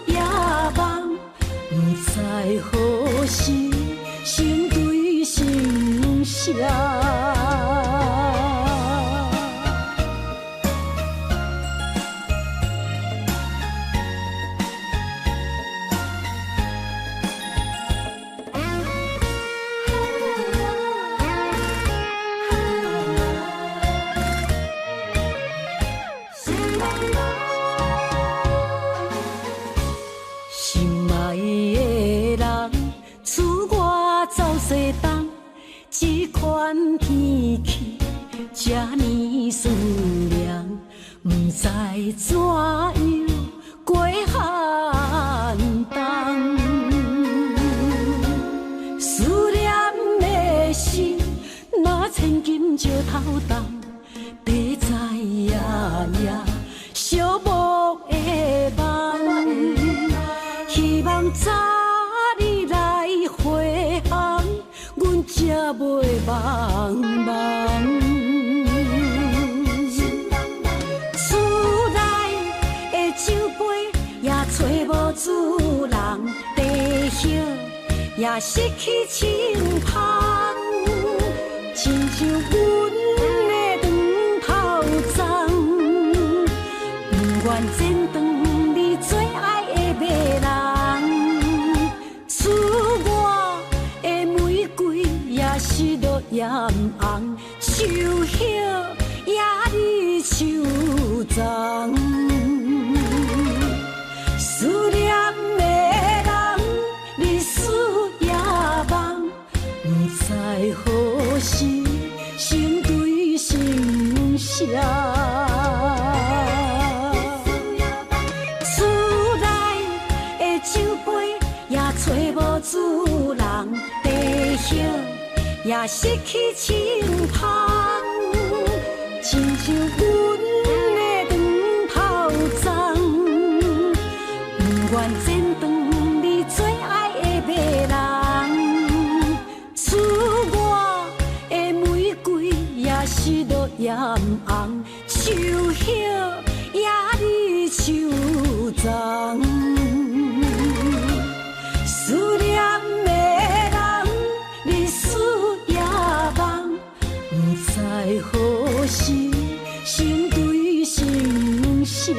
夜梦，不知何时成对成双。这款天气，这呢思念，不知怎样过寒冬。千金石头重，地在夜夜烧木的梦，希望早日来回航，阮才袂茫茫。厝内的酒杯也找无主人，地叶也失去清芳，亲像阮的长头鬃，不愿剪断你最爱的马人。厝外的玫瑰也是落艳红，树叶也离树丛。思念的人，日思夜梦，不知何时成对成双。厝内的酒杯也找无主人，地叶也失去清芳，亲像阮的长头鬃，不愿剪断你最爱的马人。厝外的玫瑰也是落艳红，树叶也离树丛。思念的人，日思夜梦，不知何时成对成双。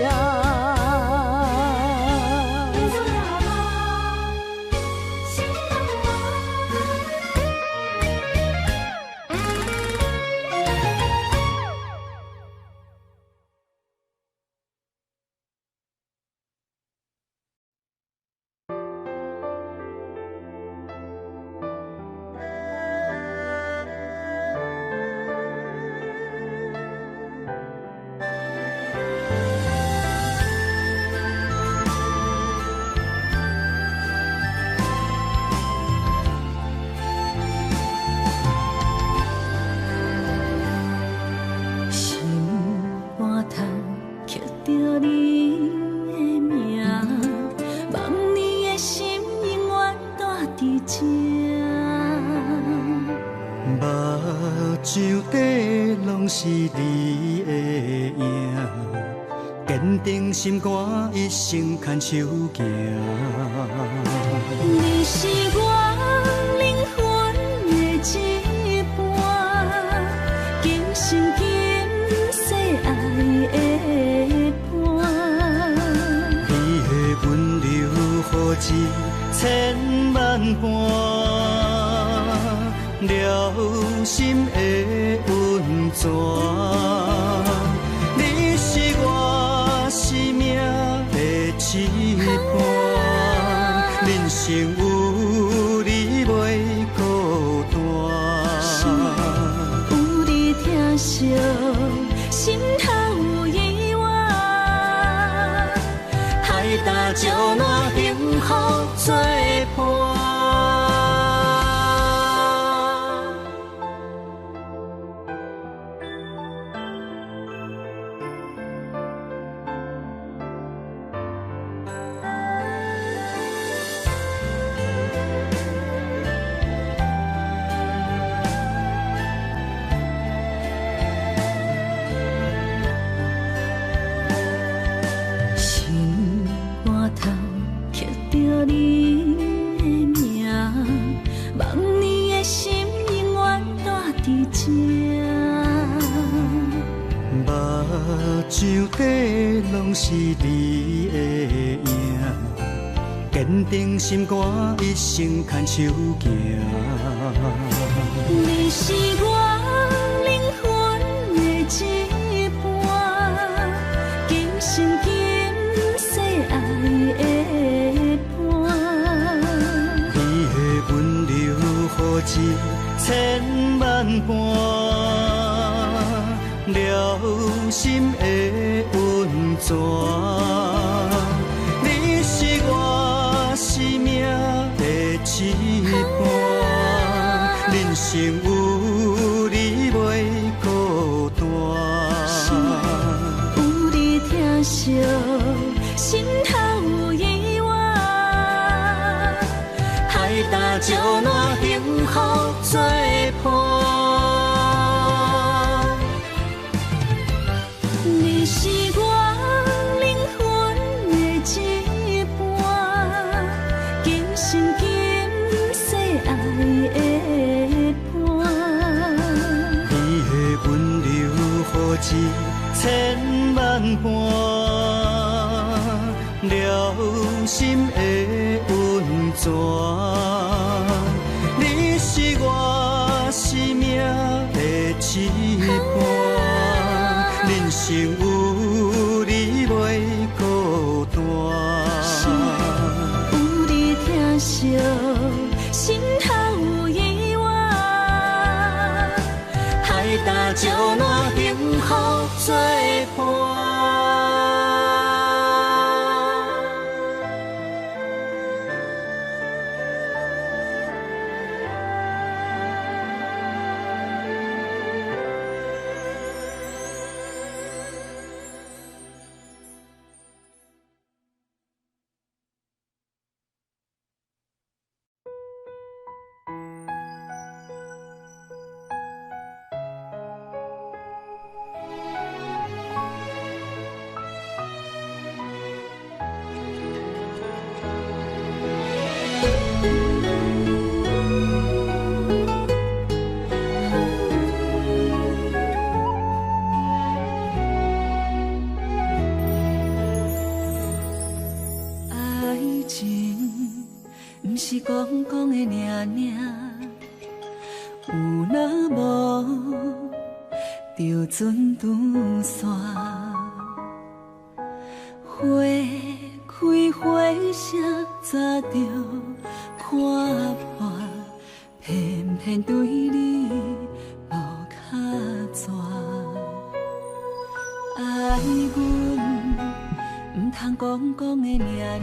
是你的影，坚定心肝，一生牵手行。你是我灵魂的一半，今生今世爱的伴。你的温柔何止千万般，了心的温泉。你是我生命的一半，人生有你袂孤单。有你疼惜，心头有意外，海大石烂，幸福作伴。像底拢是你的影，坚定心肝，一生牵手行。你是我灵魂的一半，今生今世爱的伴。你的温柔何止千万般。了心的温泉，你是我生命的一半，人生有你袂一千万遍，了心的温泉。你是我生命的一半，人生有你袂孤单。有你疼惜，心头有意外，海大石烂，幸福作伴。讲讲的尔尔，有若无就船拄线，花开花谢早就看破，偏偏对你无卡纸，爱阮唔通讲讲的尔尔。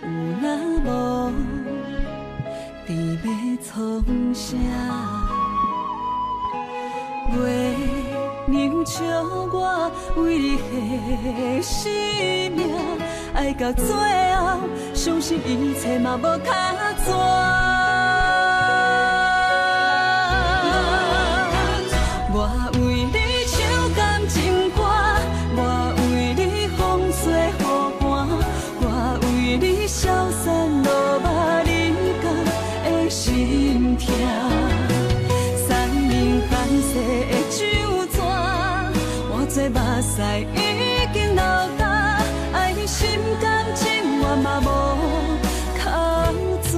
有若无，伫要创啥？袂能笑我为你牺生命，爱到最后，相信一切嘛无卡纸。我为你唱感情歌，我为你风吹雨寒，我为你消散落马人间的心痛。山明海誓的酒泉，我做目屎已经流干，爱你心甘情愿嘛无靠纸。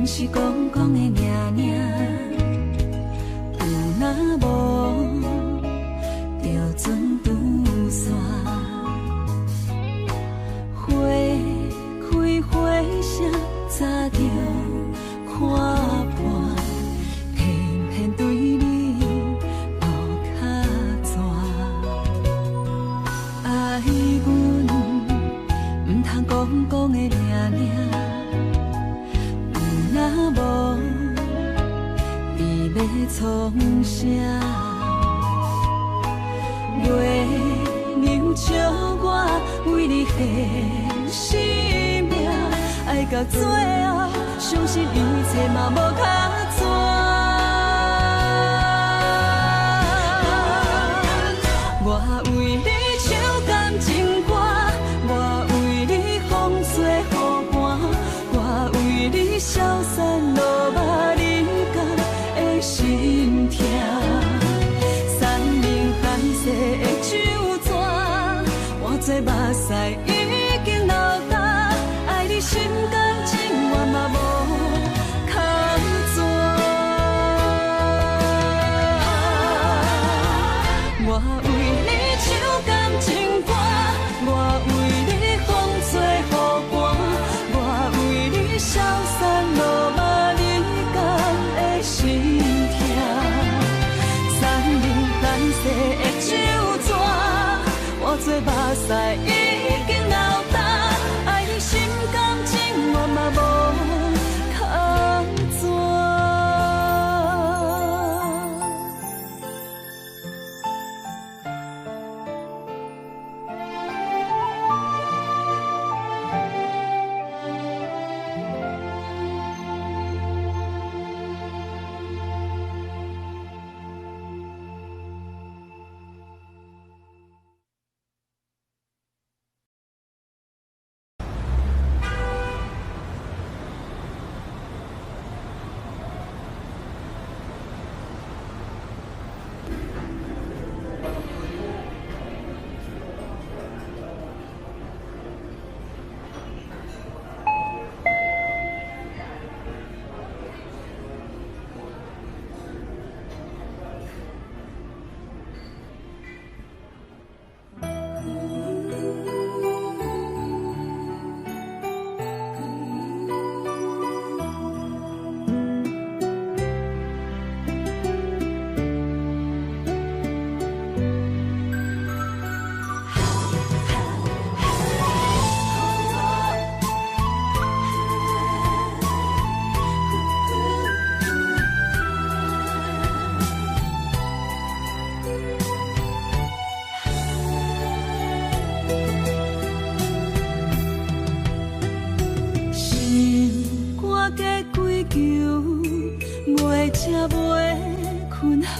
是讲讲的尔尔，有若无就船拄线，花开花谢早就看破，偏偏对你无卡纸，爱阮唔通讲讲的尔尔。若无，你要创啥？袂能笑我为你牺牲命，爱到最后，相信一切嘛无卡纸。我为你唱感情歌，我为你风吹雨寒，我为你消散落马人间的心痛。山明海誓的酒泉，我做目屎已经流干，爱你心甘情愿嘛无靠纸。我为你唱感情歌，我为你风吹雨寒，我为你消散落马人间的心痛。山明海誓的酒泉，我做目屎已经流干，爱你心甘情愿嘛无靠纸。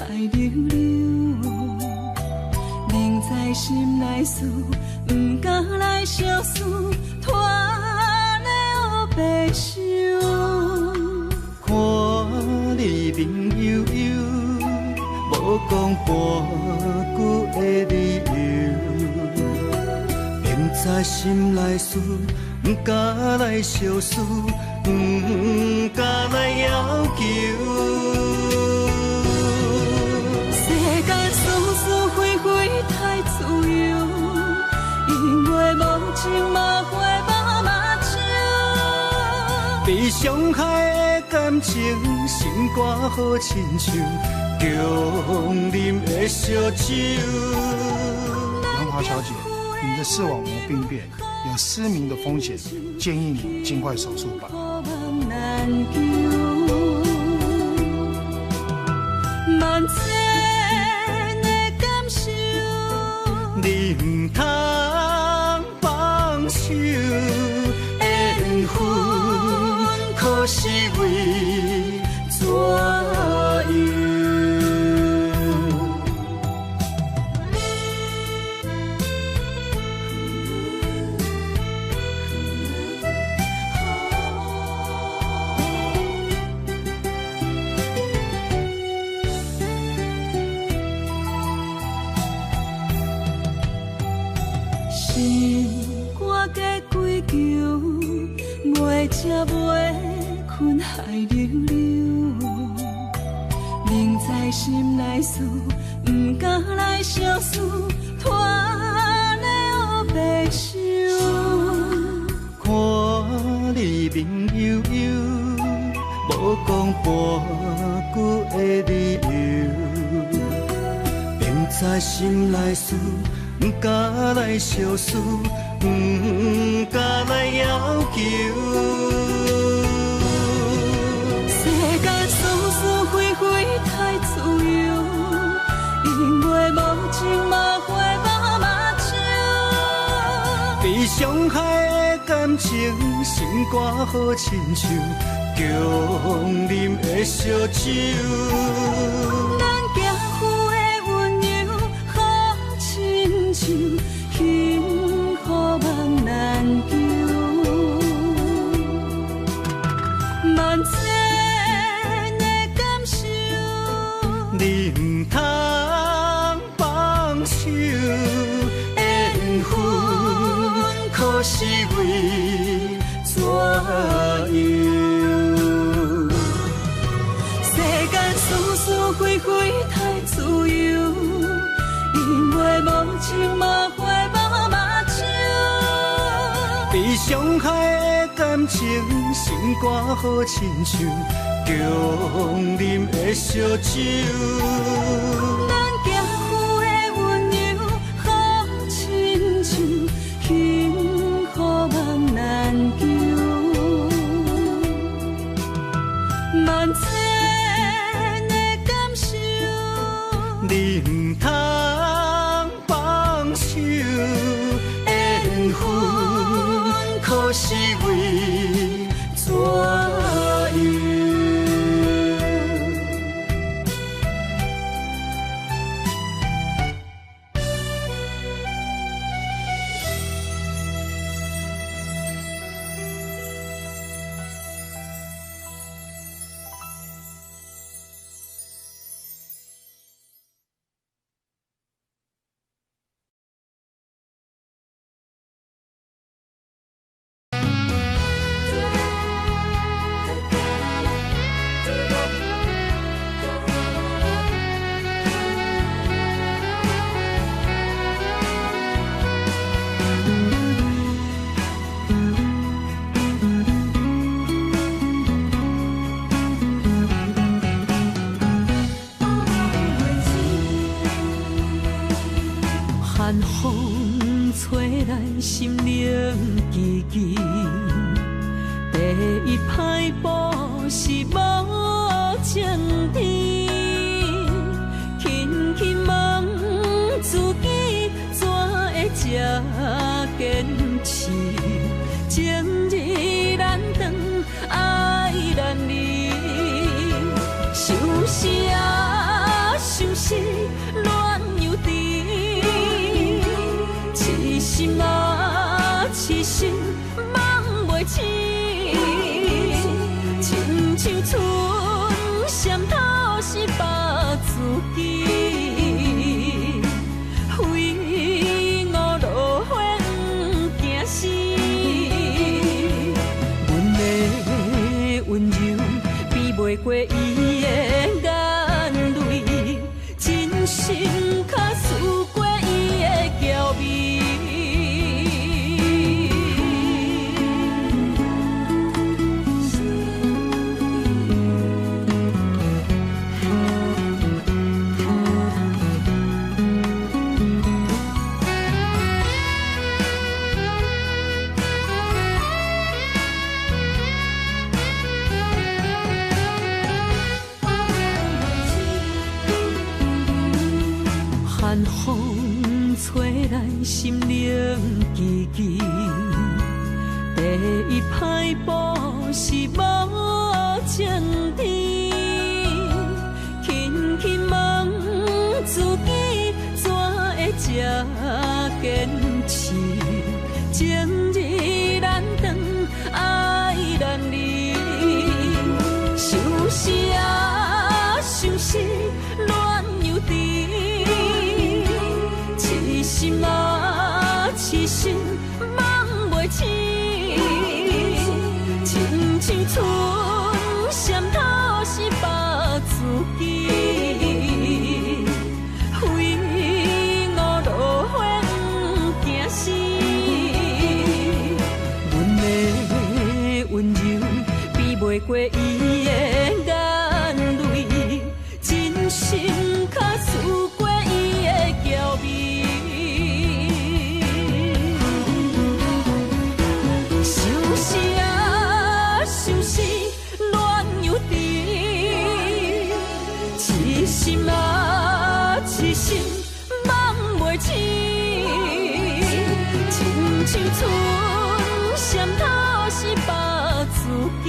海流流，明知心内事，不敢来相思，拖咧黑白想。看你面悠悠，无讲半句的理由，明知心内事，不敢来相思，不敢来要求。世间是是非非太自由，因为无情嘛会把目睭。被伤害的感情，心肝好亲像强啉的烧酒。杨华小姐，你的视网膜病变有失明的风险，建议你尽快手术吧。万千的感受，你唔通放手，缘分可是为怎样？才袂困海流流，明知心内事，不敢来相思，拖咧黑白想。看你面悠悠，无讲半句的理由，明知心内事，不敢来相思，不敢来要求。世间是是非非太自由，因为无情嘛会把目睭。被伤害的感情，心肝好亲像强啉的烧酒。咱行夫的温柔好亲像幸福梦难求，万千的感受，你唔通放手，缘分可是为怎样？世间是是非非太自由，因为无情嘛会把目睭。被伤害的感情，心肝好亲像强啉的烧酒。咱行夫的温柔好亲像幸福梦难求，万千的感受，你唔通放手，缘分可是为怎样？寒风吹来心灵寂寂，第一摆步是无情天，轻轻问自己怎会这坚持，情义难断，爱难离，想啥？像春闪透是白自己，飞五路花不惊死。阮的温柔比袂过伊的眼泪，真心较输过伊的娇媚。寒风吹来，心灵寂寂。第一摆步是无情甜，轻轻问自己，怎会这坚持？情日难长，爱难离，想死啊，想死，恋又甜。痴心啊，痴心梦袂醒，亲像春闪透是白自己，飞五路花不惊死。阮的温柔比袂过伊的眼泪，真心较输过伊的娇媚。心啊，痴心梦袂醒，亲像春闪透是白自己。